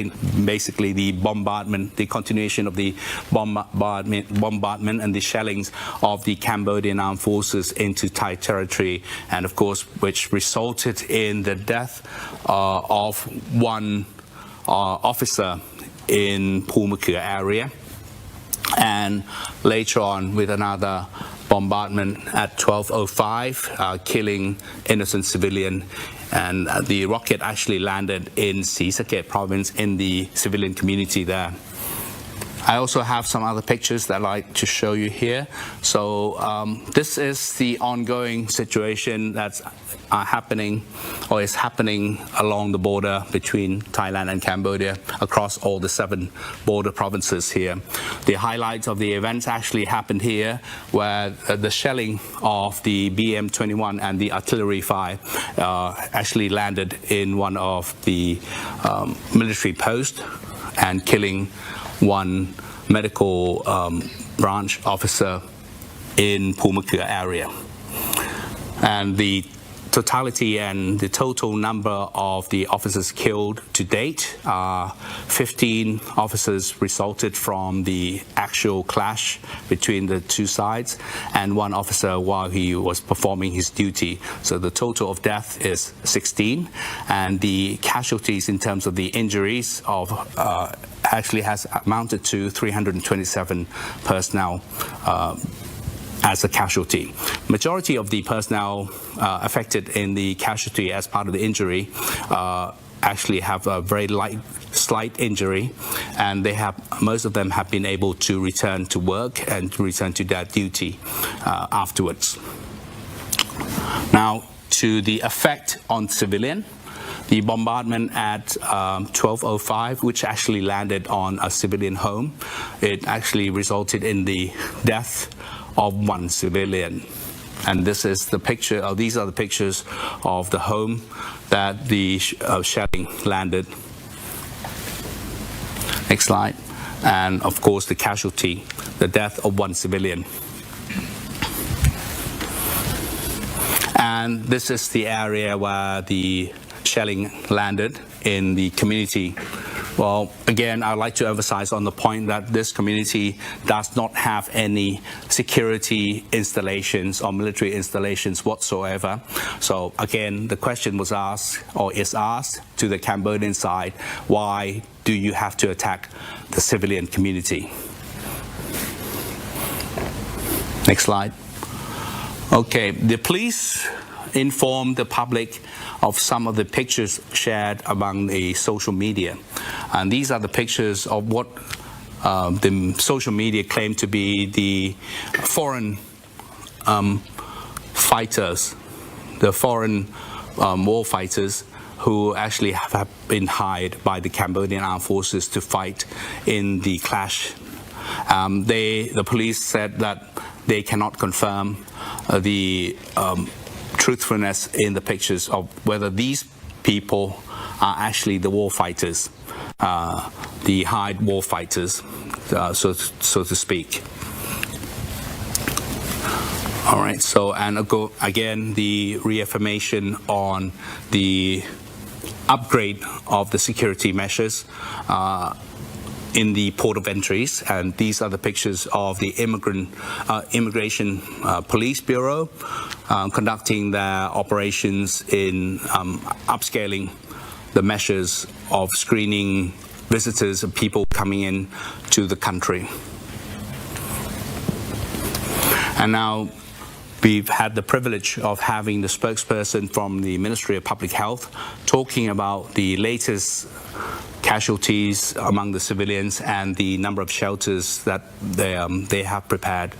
basically the bombardment, the continuation of the bombardment and the shellings of the Cambodian armed forces into Thai territory, and of course, which resulted in the death of one officer in Phumakhur area, and later on with another bombardment at 12:05, killing innocent civilian, and the rocket actually landed inศรีสะเกษ province in the civilian community there. I also have some other pictures that I'd like to show you here. So this is the ongoing situation that's happening or is happening along the border between Thailand and Cambodia across all the 7 border provinces here. The highlights of the events actually happened here, where the shelling of the BM-21 and the artillery fire actually landed in one of the military posts and killing one medical branch officer in Phumakhur area. And the totality and the total number of the officers killed to date are 15 officers resulted from the actual clash between the two sides, and 1 officer while he was performing his duty. So the total of death is 16, and the casualties in terms of the injuries of actually has amounted to 327 personnel as a casualty. Majority of the personnel affected in the casualty as part of the injury actually have a very slight injury, and most of them have been able to return to work and to return to their duty afterwards. Now, to the effect on civilian. The bombardment at 12:05, which actually landed on a civilian home, it actually resulted in the death of 1 civilian. And this is the picture, or these are the pictures of the home that the shelling landed. Next slide. And of course, the casualty, the death of 1 civilian. And this is the area where the shelling landed in the community. Well, again, I'd like to emphasize on the point that this community does not have any security installations or military installations whatsoever. So again, the question was asked, or is asked, to the Cambodian side, why do you have to attack the civilian community? Next slide. Okay, the police informed the public of some of the pictures shared among the social media. And these are the pictures of what the social media claim to be the foreign fighters, the foreign war fighters who actually have been hired by the Cambodian armed forces to fight in the clash. The police said that they cannot confirm the truthfulness in the pictures of whether these people are actually the war fighters, the hide war fighters, so to speak. All right, so and again, the reaffirmation on the upgrade of the security measures in the port of entries, and these are the pictures of the Immigration Police Bureau conducting their operations in upscaling the measures of screening visitors and people coming in to the country. And now we've had the privilege of having the spokesperson from the Ministry of Public Health talking about the latest casualties among the civilians and the number of shelters that they have prepared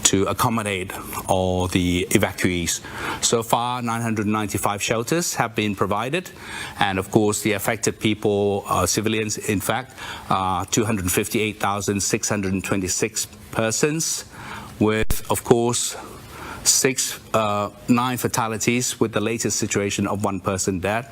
to accommodate all the evacuees. So far, 995 shelters have been provided, and of course the affected people, civilians in fact, 258,626 persons, with of course 9 fatalities, with the latest situation of 1 person dead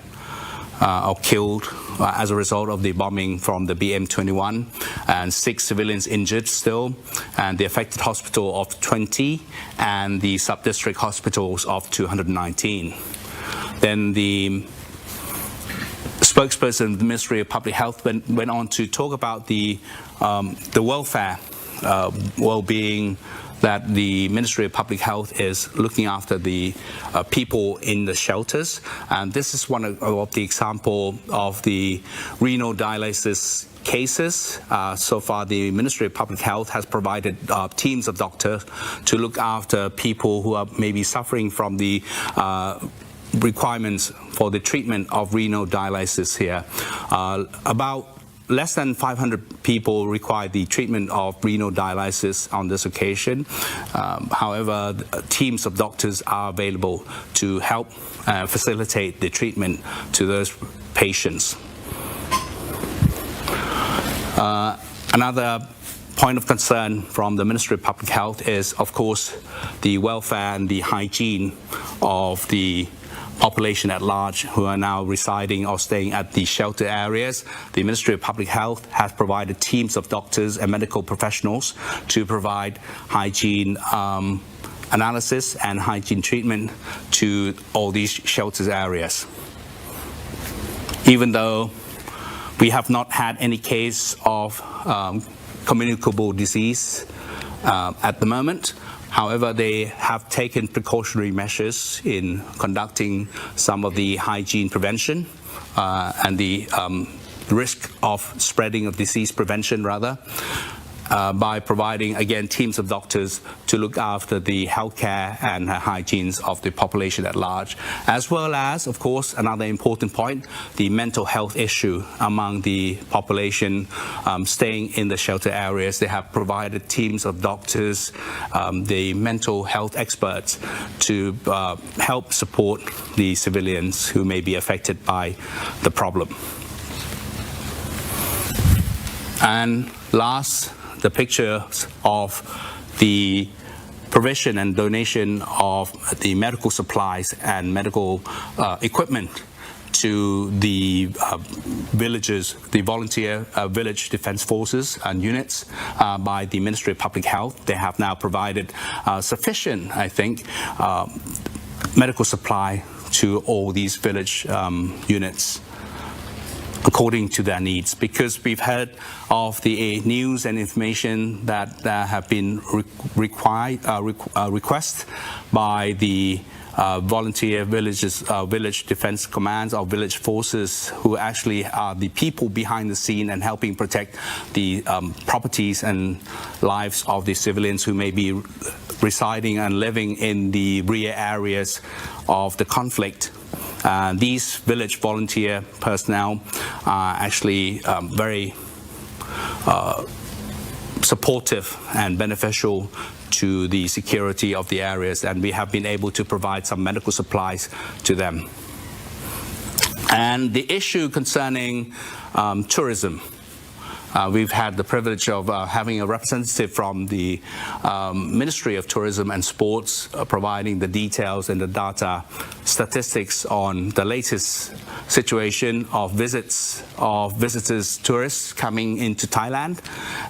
or killed as a result of the bombing from the BM-21, and 6 civilians injured still, and the affected hospital of 20 and the sub-district hospitals of 219. Then the spokesperson of the Ministry of Public Health went on to talk about the welfare, well-being, that the Ministry of Public Health is looking after the people in the shelters. And this is one of the example of the renal dialysis cases. So far, the Ministry of Public Health has provided teams of doctors to look after people who are maybe suffering from the requirements for the treatment of renal dialysis here. About less than 500 people require the treatment of renal dialysis on this occasion. However, teams of doctors are available to help facilitate the treatment to those patients. Another point of concern from the Ministry of Public Health is, of course, the welfare and the hygiene of the population at large who are now residing or staying at the shelter areas. The Ministry of Public Health has provided teams of doctors and medical professionals to provide hygiene analysis and hygiene treatment to all these shelters areas. Even though we have not had any case of communicable disease at the moment, however, they have taken precautionary measures in conducting some of the hygiene prevention and the risk of spreading of disease prevention rather, by providing again teams of doctors to look after the healthcare and hygiene of the population at large, as well as, of course, another important point, the mental health issue among the population staying in the shelter areas. They have provided teams of doctors, the mental health experts, to help support the civilians who may be affected by the problem. And last, the pictures of the provision and donation of the medical supplies and medical equipment to the villages, the volunteer village defense forces and units by the Ministry of Public Health. They have now provided sufficient, I think, medical supply to all these village units according to their needs, because we've heard of the news and information that have been requested by the volunteer village defense commands or village forces, who actually are the people behind the scene and helping protect the properties and lives of the civilians who may be residing and living in the rear areas of the conflict. These village volunteer personnel are actually very supportive and beneficial to the security of the areas, and we have been able to provide some medical supplies to them. And the issue concerning tourism, We've had the privilege of having a representative from the Ministry of Tourism and Sports providing the details and the data statistics on the latest situation of visitors, tourists coming into Thailand.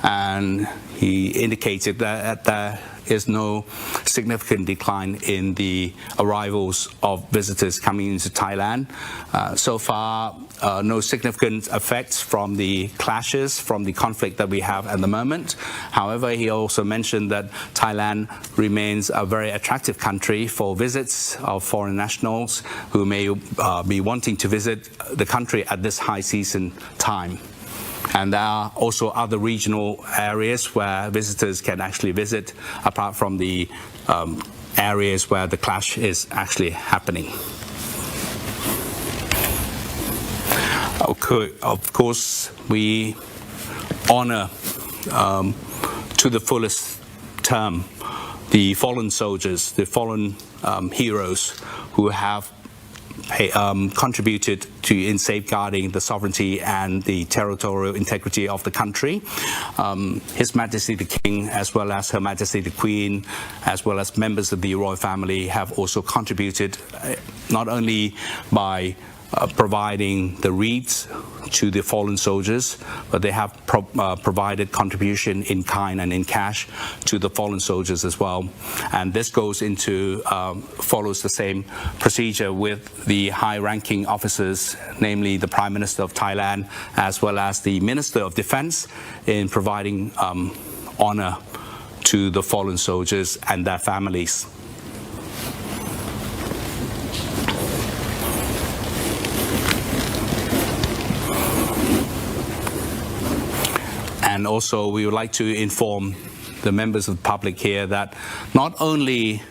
And he indicated that there is no significant decline in the arrivals of visitors coming into Thailand. So far, no significant effects from the clashes, from the conflict that we have at the moment. However, he also mentioned that Thailand remains a very attractive country for visits of foreign nationals who may be wanting to visit the country at this high season time. And there are also other regional areas where visitors can actually visit apart from the areas where the clash is actually happening. Okay, of course, we honor to the fullest term the fallen soldiers, the fallen heroes who have contributed in safeguarding the sovereignty and the territorial integrity of the country. His Majesty the King, as well as Her Majesty the Queen, as well as members of the royal family have also contributed not only by providing the wreaths to the fallen soldiers, but they have provided contribution in kind and in cash to the fallen soldiers as well. And this goes into, follows the same procedure with the high-ranking officers, namely the Prime Minister of Thailand, as well as the Minister of Defense, in providing honor to the fallen soldiers and their families. And also, we would like to inform the members of the public here that not only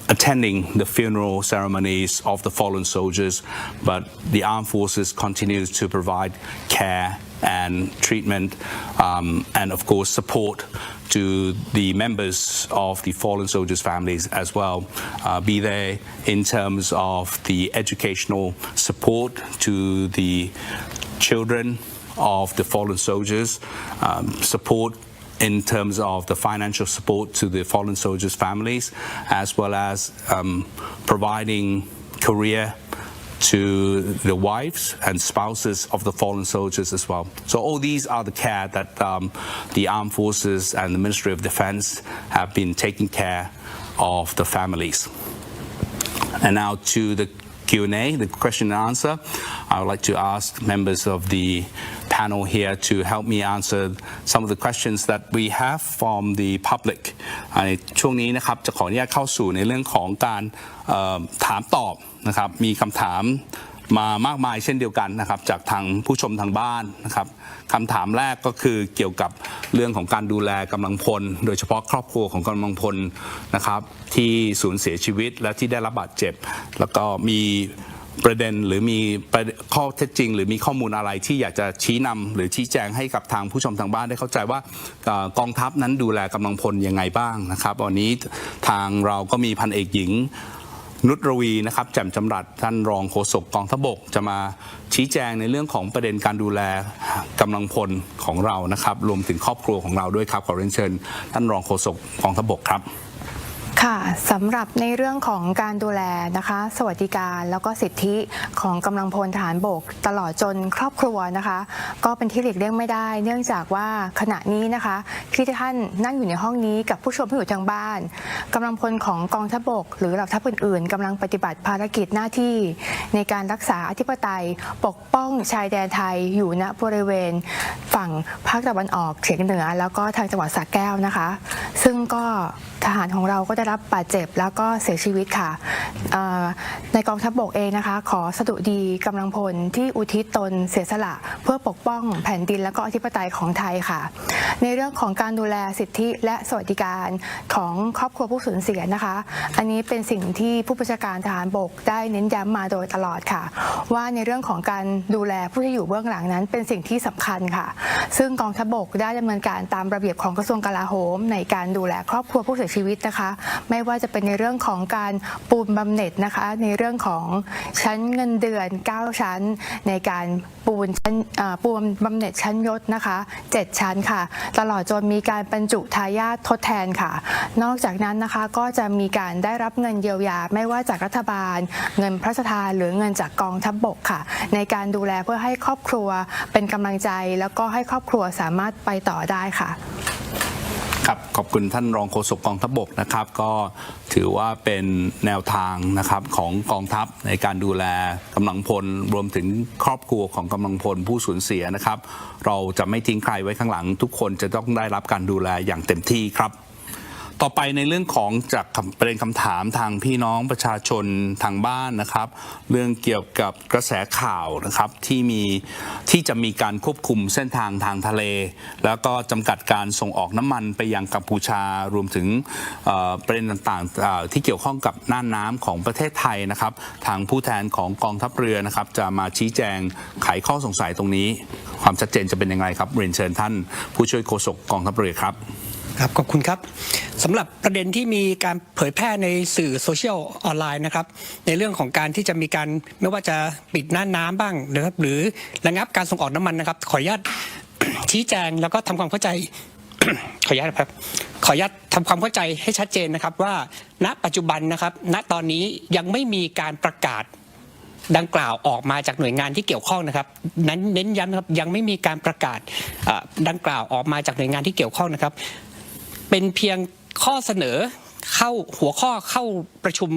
attending the funeral ceremonies of the fallen soldiers, but the armed forces continues to provide care and treatment and of course support to the members of the fallen soldiers' families as well, be they in terms of the educational support to the children of the fallen soldiers, support in terms of the financial support to the fallen soldiers' families, as well as providing career to the wives and spouses of the fallen soldiers as well. So all these are the care that the armed forces and the Ministry of Defense have been taking care of the families. And now to the Q&A, the question and answer. I would like to ask members of the panel here to help me answer some of the questions that we have from the public. ในช่วงนี้นะครับจะขออนุญาตเข้าสู่ในเรื่องของการถามตอบนะครับมีคำถามมามากมายเช่นเดียวกันนะครับจากทางผู้ชมทางบ้านนะครับคำถามแรกก็คือเกี่ยวกับเรื่องของการดูแลกำลังพลโดยเฉพาะครอบครัวของกำลังพลนะครับที่สูญเสียชีวิตและที่ได้รับบาดเจ็บแล้วก็มีประเด็นหรือมีข้อเท็จจริงหรือมีข้อมูลอะไรที่อยากจะชี้นำหรือชี้แจงให้กับทางผู้ชมทางบ้านได้เข้าใจว่ากองทัพนั้นดูแลกำลังพลยังไงบ้างนะครับวันนี้ทางเราก็มีพันเอกหญิงนุชรวีนะครับแจ่มจำรัดท่านรองโฆษกกองทัพบกจะมาชี้แจงในเรื่องของประเด็นการดูแลกำลังพลของเรานะครับรวมถึงครอบครัวของเราด้วยครับขอเรียนเชิญท่านรองโฆษกกองทัพบกครับค่ะสำหรับในเรื่องของการดูแลนะคะสวัสดิการแล้วก็สิทธิของกำลังพลทหารบกตลอดจนครอบครัวนะคะก็เป็นที่หลีกเลี่ยงไม่ได้เนื่องจากว่าขณะนี้นะคะที่ท่านนั่งอยู่ในห้องนี้กับผู้ชมที่อยู่ทางบ้านกำลังพลของกองทัพบกหรือเหล่าทัพอื่นๆกำลังปฏิบัติภารกิจหน้าที่ในการรักษาอธิปไตยปกป้องชายแดนไทยอยู่ณบริเวณฝั่งภาคตะวันออกเฉียงเหนือแล้วก็ทางจังหวัดสระแก้วนะคะซึ่งก็ทหารของเราก็ได้รับบาดเจ็บแล้วก็เสียชีวิตค่ะในกองทัพบกเองนะคะขอสดุดีกำลังพลที่อุทิศตนเสียสละเพื่อปกป้องแผ่นดินและก็อธิปไตยของไทยค่ะในเรื่องของการดูแลสิทธิและสวัสดิการของครอบครัวผู้สูญเสียนะคะอันนี้เป็นสิ่งที่ผู้บัญชาการทหารบกได้เน้นย้ำมาโดยตลอดค่ะว่าในเรื่องของการดูแลผู้ที่อยู่เบื้องหลังนั้นเป็นสิ่งที่สำคัญค่ะซึ่งกองทัพบกได้ดำเนินการตามระเบียบของกระทรวงกลาโหมในการดูแลครอบครัวผู้เสียชีวิต ชีวิตนะคะไม่ว่าจะเป็นในเรื่องของการปูนบำเหน็จนะคะในเรื่องของชั้นเงินเดือน9ชั้นในการปูนบำเหน็จชั้นยศนะคะ7ชั้นค่ะตลอดจนมีการบรรจุทายาททดแทนค่ะนอกจากนั้นนะคะก็จะมีการได้รับเงินเยียวยาไม่ว่าจากรัฐบาลเงินพระราชทานหรือเงินจากกองทัพบกค่ะในการดูแลเพื่อให้ครอบครัวเป็นกำลังใจแล้วก็ให้ครอบครัวสามารถไปต่อได้ค่ะครับขอบคุณท่านรองโฆษกกองทัพบกนะครับก็ถือว่าเป็นแนวทางนะครับของกองทัพในการดูแลกำลังพลรวมถึงครอบครัวของกำลังพลผู้สูญเสียนะครับเราจะไม่ทิ้งใครไว้ข้างหลังทุกคนจะต้องได้รับการดูแลอย่างเต็มที่ครับต่อไปในเรื่องของจากประเด็นคำถามทางพี่น้องประชาชนทางบ้านนะครับเรื่องเกี่ยวกับกระแสข่าวนะครับที่จะมีการควบคุมเส้นทางทางทะเลแล้วก็จำกัดการส่งออกน้ำมันไปยังกัมพูชารวมถึงประเด็นต่างๆที่เกี่ยวข้องกับน่านน้ำของประเทศไทยนะครับทางผู้แทนของกองทัพเรือนะครับจะมาชี้แจงไขข้อสงสัยตรงนี้ความชัดเจนจะเป็นยังไงครับเรียนเชิญท่านผู้ช่วยโฆษกกองทัพเรือครับครับขอบคุณครับสำหรับประเด็นที่มีการเผยแพร่ในสื่อโซเชียลออนไลน์นะครับในเรื่องของการที่จะมีการไม่ว่าจะปิดน่านน้ำบ้างนะครับหรือระงับการส่งออกน้ำมันนะครับขออนุญาต ชี้แจงแล้วก็ทำความเข้าใจ ขออนุญาตครับขออนุญาตทำความเข้าใจให้ชัดเจนนะครับว่าณปัจจุบันนะครับณตอนนี้ยังไม่มีการประกาศดังกล่าวออกมาจากหน่วยงานที่เกี่ยวข้องนะครับนั้นเน้นย้ำนะครับยังไม่มีการประกาศดังกล่าวออกมาจากหน่วยงานที่เกี่ยวข้องนะครับเป็นเพียงข้อเสนอหัวข้อเข้าประชุม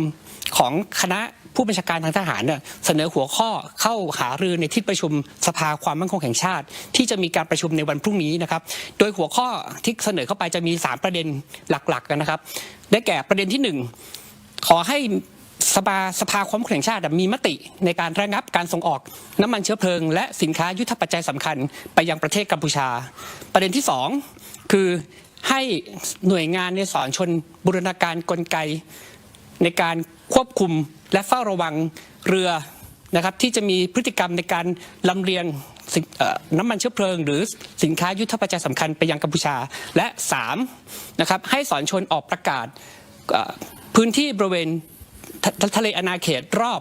ของคณะผู้บัญชาการทางทหารเนี่ยเสนอหัวข้อเข้าหารือในที่ประชุมสภาความมั่นคงแห่งชาติที่จะมีการประชุมในวันพรุ่งนี้นะครับโดยหัวข้อที่เสนอเข้าไปจะมี3ประเด็นหลักๆกันนะครับได้แก่ประเด็นที่1ขอให้สภาความมั่นคงแห่งชาติมีมติในการระงับการส่งออกน้ำมันเชื้อเพลิงและสินค้ายุทธปัจจัยสำคัญไปยังประเทศกัมพูชาประเด็นที่2คือให้หน่วยงานในสอนชนบูรณาการกลไกในการควบคุมและเฝ้าระวังเรือนะครับที่จะมีพฤติกรรมในการลำเลียงน้ำมันเชื้อเพลิงหรือสินค้ายุทธปัจจัยสำคัญไปยังกัมพูชาและ3นะครับให้สอนชนออกประกาศพื้นที่บริเวณทะเลอาณาเขตรอบ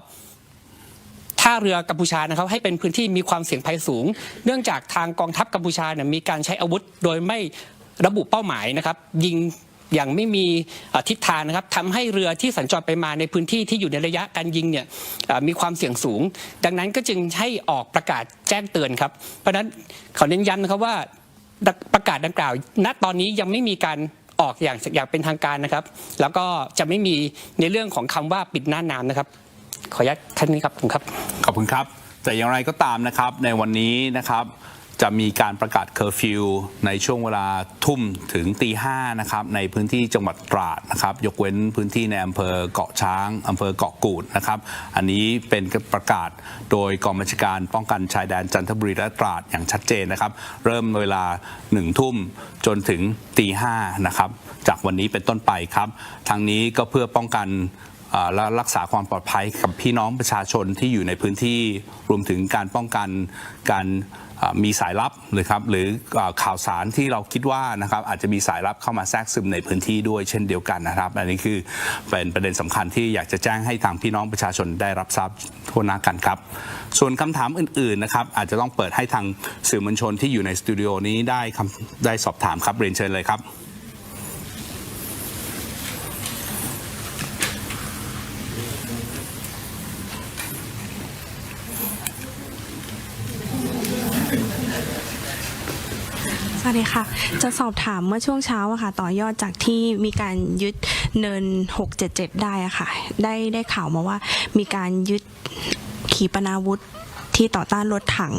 ท่าเรือกัมพูชานะครับให้เป็นพื้นที่มีความเสี่ยงภัยสูงเนื่องจากทางกองทัพกัมพูชาเนี่ยมีการใช้อาวุธโดยไม่ระบุเป้าหมายนะครับยิงอย่างไม่มีทิศทางนะครับทำให้เรือที่สัญจรไปมาในพื้นที่ที่อยู่ในระยะการยิงเนี่ยมีความเสี่ยงสูงดังนั้นก็จึงให้ออกประกาศแจ้งเตือนครับเพราะฉะนั้นขอเน้นย้ำนะครับว่าประกาศดังกล่าวณตอนนี้ยังไม่มีการออกอย่างเป็นทางการนะครับแล้วก็จะไม่มีในเรื่องของคำว่าปิดน่านน้ำนะครับขออนุญาตท่านนี้ครับผมครับขอบคุณครับแต่อย่างไรก็ตามนะครับในวันนี้นะครับจะมีการประกาศเคอร์ฟิวในช่วงเวลาทุ่มถึงตี5นะครับในพื้นที่จังหวัดตราดนะครับยกเว้นพื้นที่ในอำเภอเกาะช้างอำเภอเกาะกูดนะครับอันนี้เป็นประกาศโดยกองบัญชาการป้องกันชายแดนจันทบุรีและตราดอย่างชัดเจนนะครับเริ่มเวลา1 ทุ่มจนถึงตี5นะครับจากวันนี้เป็นต้นไปครับทางนี้ก็เพื่อป้องกันและรักษาความปลอดภัยกับพี่น้องประชาชนที่อยู่ในพื้นที่รวมถึงการป้องกันการมีสายลับหรือข่าวสารที่เราคิดว่านะครับอาจจะมีสายลับเข้ามาแทรกซึมในพื้นที่ด้วยเช่นเดียวกันนะครับอันนี้คือเป็นประเด็นสำคัญที่อยากจะแจ้งให้ทางพี่น้องประชาชนได้รับทราบทั่วหน้ากันครับส่วนคำถามอื่นๆนะครับอาจจะต้องเปิดให้ทางสื่อมวลชนที่อยู่ในสตูดิโอนี้ได้สอบถามครับเรียนเชิญเลยครับสวัสดีค่ะจะสอบถามเมื่อช่วงเช้าอะค่ะต่อยอดจากที่มีการยึดเนิน677ได้อะค่ะได้ข่าวมาว่ามีการยึดขีปนาวุธที่ต่อต้านรถถัง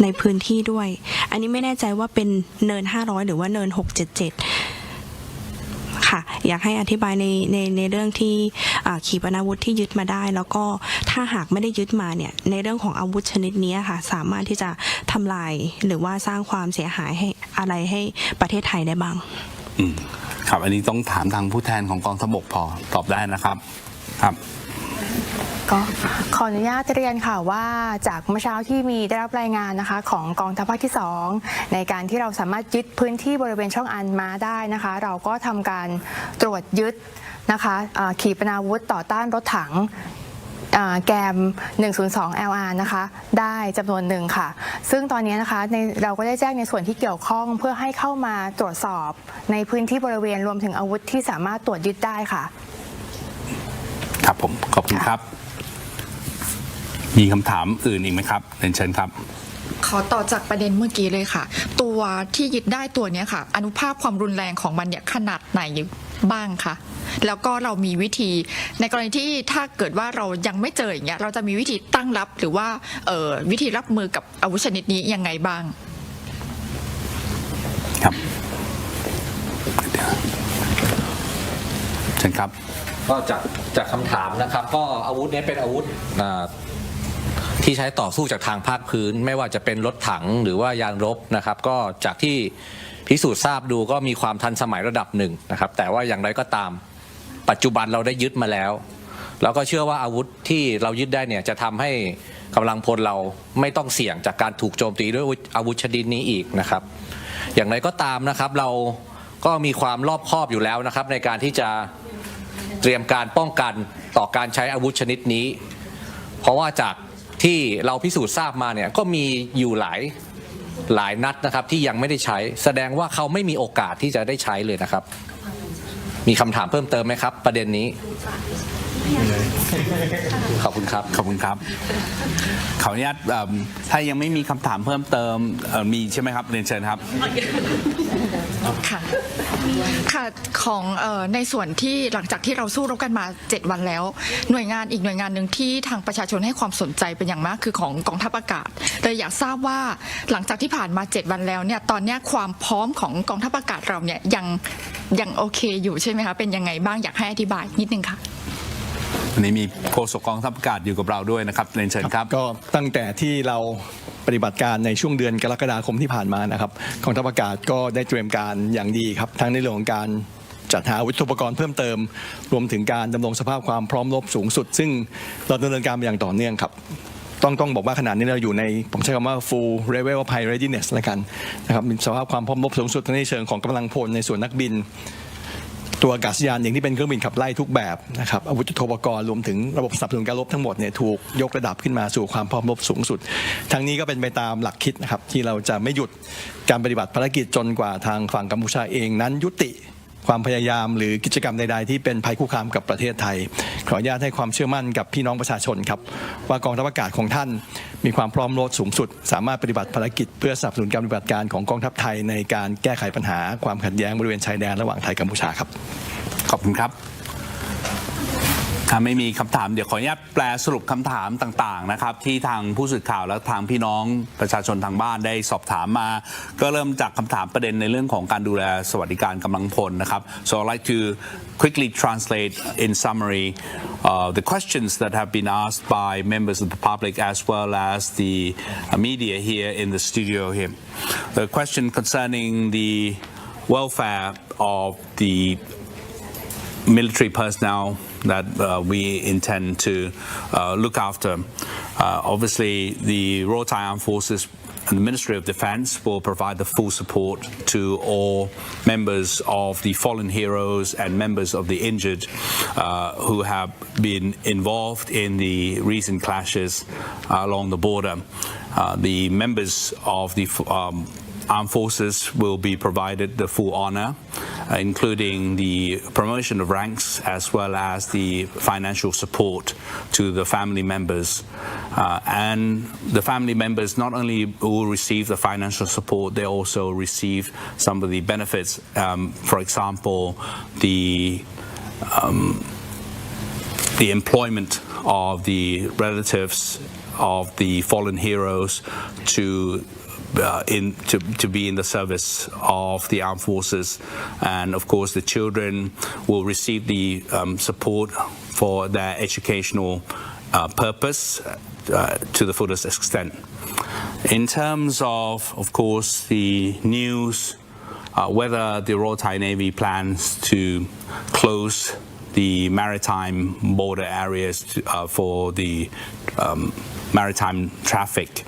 ในพื้นที่ด้วยอันนี้ไม่แน่ใจว่าเป็นเนิน500หรือว่าเนิน677ค่ะอยากให้อธิบายในเรื่องที่ขีปนาวุธที่ยึดมาได้แล้วก็ถ้าหากไม่ได้ยึดมาเนี่ยในเรื่องของอาวุธชนิดนี้ค่ะสามารถที่จะทำลายหรือว่าสร้างความเสียหายให้อะไรให้ประเทศไทยได้บ้างครับอันนี้ต้องถามทางผู้แทนของกองทัพบกพอตอบได้นะครับครับ ก็ขออนุญาตเรียนค่ะว่าจากเมื่อเช้าที่มีได้รับรายงานนะคะของกองทัพภาคที่ 2ในการที่เราสามารถยึดพื้นที่บริเวณช่องอันมาได้นะคะเราก็ทำการตรวจยึดนะคะขีปนาวุธต่อต้านรถถังแกม 102 LR นะคะได้จำนวนหนึ่งค่ะซึ่งตอนนี้นะคะเราก็ได้แจ้งในส่วนที่เกี่ยวข้องเพื่อให้เข้ามาตรวจสอบในพื้นที่บริเวณรวมถึงอาวุธที่สามารถตรวจยึดได้ค่ะครับผมขอบคุณครับมีคำถามอื่นอีกไหมครับเรียนเชิญครับขอต่อจากประเด็นเมื่อกี้เลยค่ะตัวที่ยึดได้ตัวนี้ค่ะอานุภาพความรุนแรงของมันเนี่ยขนาดไหนบ้างคะแล้วก็เรามีวิธีในกรณีที่ถ้าเกิดว่าเรายังไม่เจออย่างเงี้ยเราจะมีวิธีตั้งรับหรือว่าวิธีรับมือกับอาวุธชนิดนี้ยังไงบ้างครับเชิญครับก็จากคำถามนะครับก็อาวุธนี้เป็นอาวุธที่ใช้ต่อสู้จากทางภาคพื้นไม่ว่าจะเป็นรถถังหรือว่ายานรบนะครับก็จากที่พิสูจน์ทราบดูก็มีความทันสมัยระดับหนึ่งนะครับแต่ว่าอย่างไรก็ตามปัจจุบันเราได้ยึดมาแล้วแล้วก็เชื่อว่าอาวุธที่เรายึดได้เนี่ยจะทำให้กำลังพลเราไม่ต้องเสี่ยงจากการถูกโจมตีด้วยอาวุธชนิดนี้อีกนะครับอย่างไรก็ตามนะครับเราก็มีความรอบคอบอยู่แล้วนะครับในการที่จะเตรียมการป้องกันต่อการใช้อาวุธชนิดนี้เพราะว่าจากที่เราพิสูจน์ทราบมาเนี่ยก็มีอยู่หลายนัดนะครับที่ยังไม่ได้ใช้แสดงว่าเขาไม่มีโอกาสที่จะได้ใช้เลยนะครับมีคำถามเพิ่มเติมไหมครับประเด็นนี้ขอบคุณครับขอบคุณครับขออนุญาตถ้ายังไม่มีคำถามเพิ่มเติมมีใช่ไหมครับเรียนเชิญครับค่ะค่ะของในส่วนที่หลังจากที่เราสู้รบกันมา7วันแล้วหน่วยงานอีกหน่วยงานหนึ่งที่ทางประชาชนให้ความสนใจเป็นอย่างมากคือของกองทัพอากาศเลยอยากทราบว่าหลังจากที่ผ่านมา7วันแล้วเนี่ยตอนนี้ความพร้อมของกองทัพอากาศเราเนี่ยยังโอเคอยู่ใช่ไหมคะเป็นยังไงบ้างอยากให้อธิบายนิดนึงค่ะวันนี้มีโฆษกกองทัพอากาศอยู่กับเราด้วยนะครับเรียนเชิญครับก็ตั้งแต่ที่เราปฏิบัติการในช่วงเดือนกรกฎาคมที่ผ่านมานะครับกองทัพอากาศก็ได้เตรียมการอย่างดีครับทั้งในเรื่องของการจัดหาอาวุธอุปกรณ์เพิ่มเติมรวมถึงการดำรงสภาพความพร้อมรบสูงสุดซึ่งเราดำเนินการมาอย่างต่อเนื่องครับต้องบอกว่าขณะนี้เราอยู่ในผมใช้คำว่า full level of high readiness แล้วกันนะครับมีสภาพความพร้อมรบสูงสุดในเชิงของกำลังพลในส่วนนักบินตัวอากาศยานอย่างที่เป็นเครื่องบินขับไล่ทุกแบบนะครับอาวุธยุทโธปกรณ์รวมถึงระบบสนับสนุนการรบทั้งหมดเนี่ยถูกยกระดับขึ้นมาสู่ความพร้อมรบสูงสุดทั้งนี้ก็เป็นไปตามหลักคิดนะครับที่เราจะไม่หยุดการปฏิบัติภารกิจจนกว่าทางฝั่งกัมพูชาเองนั้นยุติความพยายามหรือกิจกรรมใดๆที่เป็นภัยคุกคามกับประเทศไทยขออนุญาตให้ความเชื่อมั่นกับพี่น้องประชาชนครับว่ากองทัพอากาศของท่านมีความพร้อมรบสูงสุดสามารถปฏิบัติภารกิจเพื่อสนับสนุนการปฏิบัติการของกองทัพไทยในการแก้ไขปัญหาความขัดแย้งบริเวณชายแดนระหว่างไทยกัมพูชาครับขอบคุณครับถ้าไม่มีคำถามเดี๋ยวขออนุญาตแปลสรุปคำถามต่างๆนะครับที่ทางผู้สื่อข่าวและทางพี่น้องประชาชนทางบ้านได้สอบถามมาก็เริ่มจากคำถามประเด็นในเรื่องของการดูแลสวัสดิการกำลังพลนะครับ so I'd like to quickly translate in summary the questions that have been asked by members of the public as well as the media here in the studio here. The question concerning the welfare of the military personnel that we intend to look after. Obviously, the Royal Thai Armed Forces and the Ministry of Defence will provide the full support to all members of the fallen heroes and members of the injured who have been involved in the recent clashes along the border. The members of the Armed Forces will be provided the full honor, including the promotion of ranks as well as the financial support to the family members. And the family members not only will receive the financial support, they also receive some of the benefits. For example, the employment of the relatives of the fallen heroes to be in the service of the armed forces, and of course the children will receive the support for their educational purpose to the fullest extent. In terms of course, the news whether the Royal Thai Navy plans to close the maritime border areas for the maritime traffic.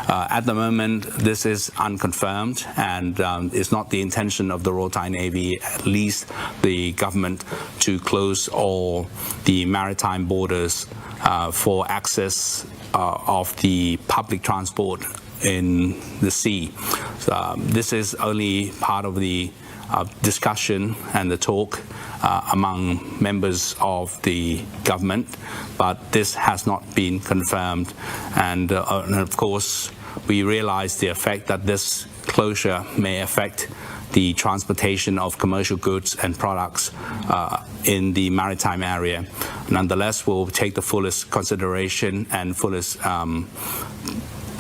At the moment, this is unconfirmed, and it's not the intention of the Royal Thai Navy, at least the government, to close all the maritime borders for access of the public transport in the sea. This is only part of the discussion and the talk among members of the government, but this has not been confirmed. And of course, we realize the effect that this closure may affect the transportation of commercial goods and products in the maritime area. Nonetheless, we'll take the fullest consideration and fullest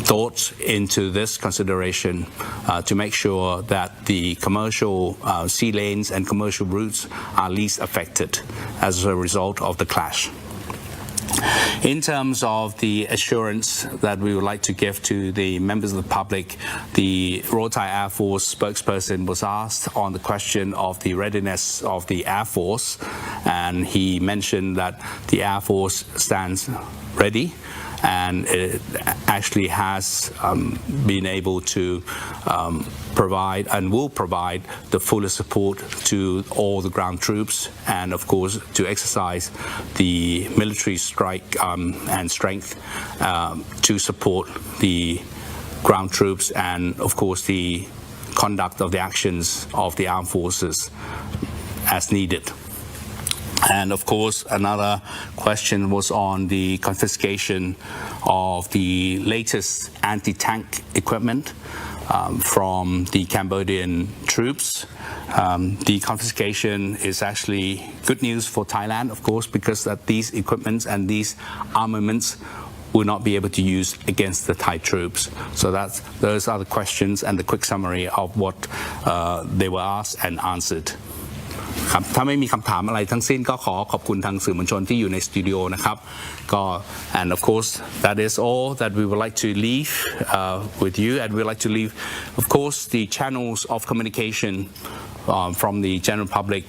thoughts into this consideration to make sure that the commercial sea lanes and commercial routes are least affected as a result of the clash. In terms of the assurance that we would like to give to the members of the public, the Royal Thai Air Force spokesperson was asked on the question of the readiness of the Air Force, and he mentioned that the Air Force stands ready and it actually has been able to provide and will provide the fullest support to all the ground troops, and of course to exercise the military strike and strength to support the ground troops and of course the conduct of the actions of the armed forces as needed. And of course, another question was on the confiscation of the latest anti-tank equipment from the Cambodian troops. The confiscation is actually good news for Thailand, of course, because that these equipments and these armaments will not be able to use against the Thai troops. So those are the questions and the quick summary of what they were asked and answered. ครับถ้าไม่มีคำถามอะไรทั้งสิ้นก็ขอขอบคุณทางสื่อมวลชนที่อยู่ในสตูดิโอนะครับก็ and of course that is all that we would like to leave with you, and we would like to leave of course the channels of communication from the general public.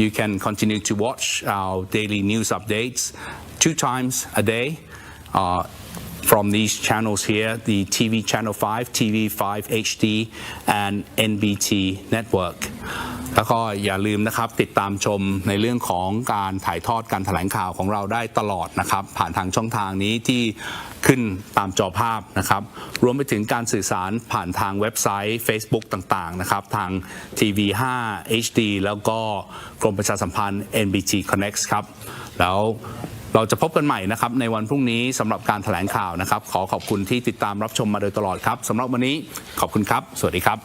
You can continue to watch our daily news updates 2 times a day from these channels here, the TV Channel 5, TV5 HD and NBT Network. แล้วก็อย่าลืมนะครับติดตามชมในเรื่องของการถ่ายทอดการแถลงข่าวของเราได้ตลอดนะครับผ่านทางช่องทางนี้ที่ขึ้นตามจอภาพนะครับรวมไปถึงการสื่อสารผ่านทางเว็บไซต์ Facebook ต่างๆนะครับทาง TV5 HD แล้วก็กรมประชาสัมพันธ์ NBT Connect ครับแล้วเราจะพบกันใหม่นะครับในวันพรุ่งนี้สำหรับการแถลงข่าวนะครับขอขอบคุณที่ติดตามรับชมมาโดยตลอดครับสำหรับวันนี้ขอบคุณครับสวัสดีครับ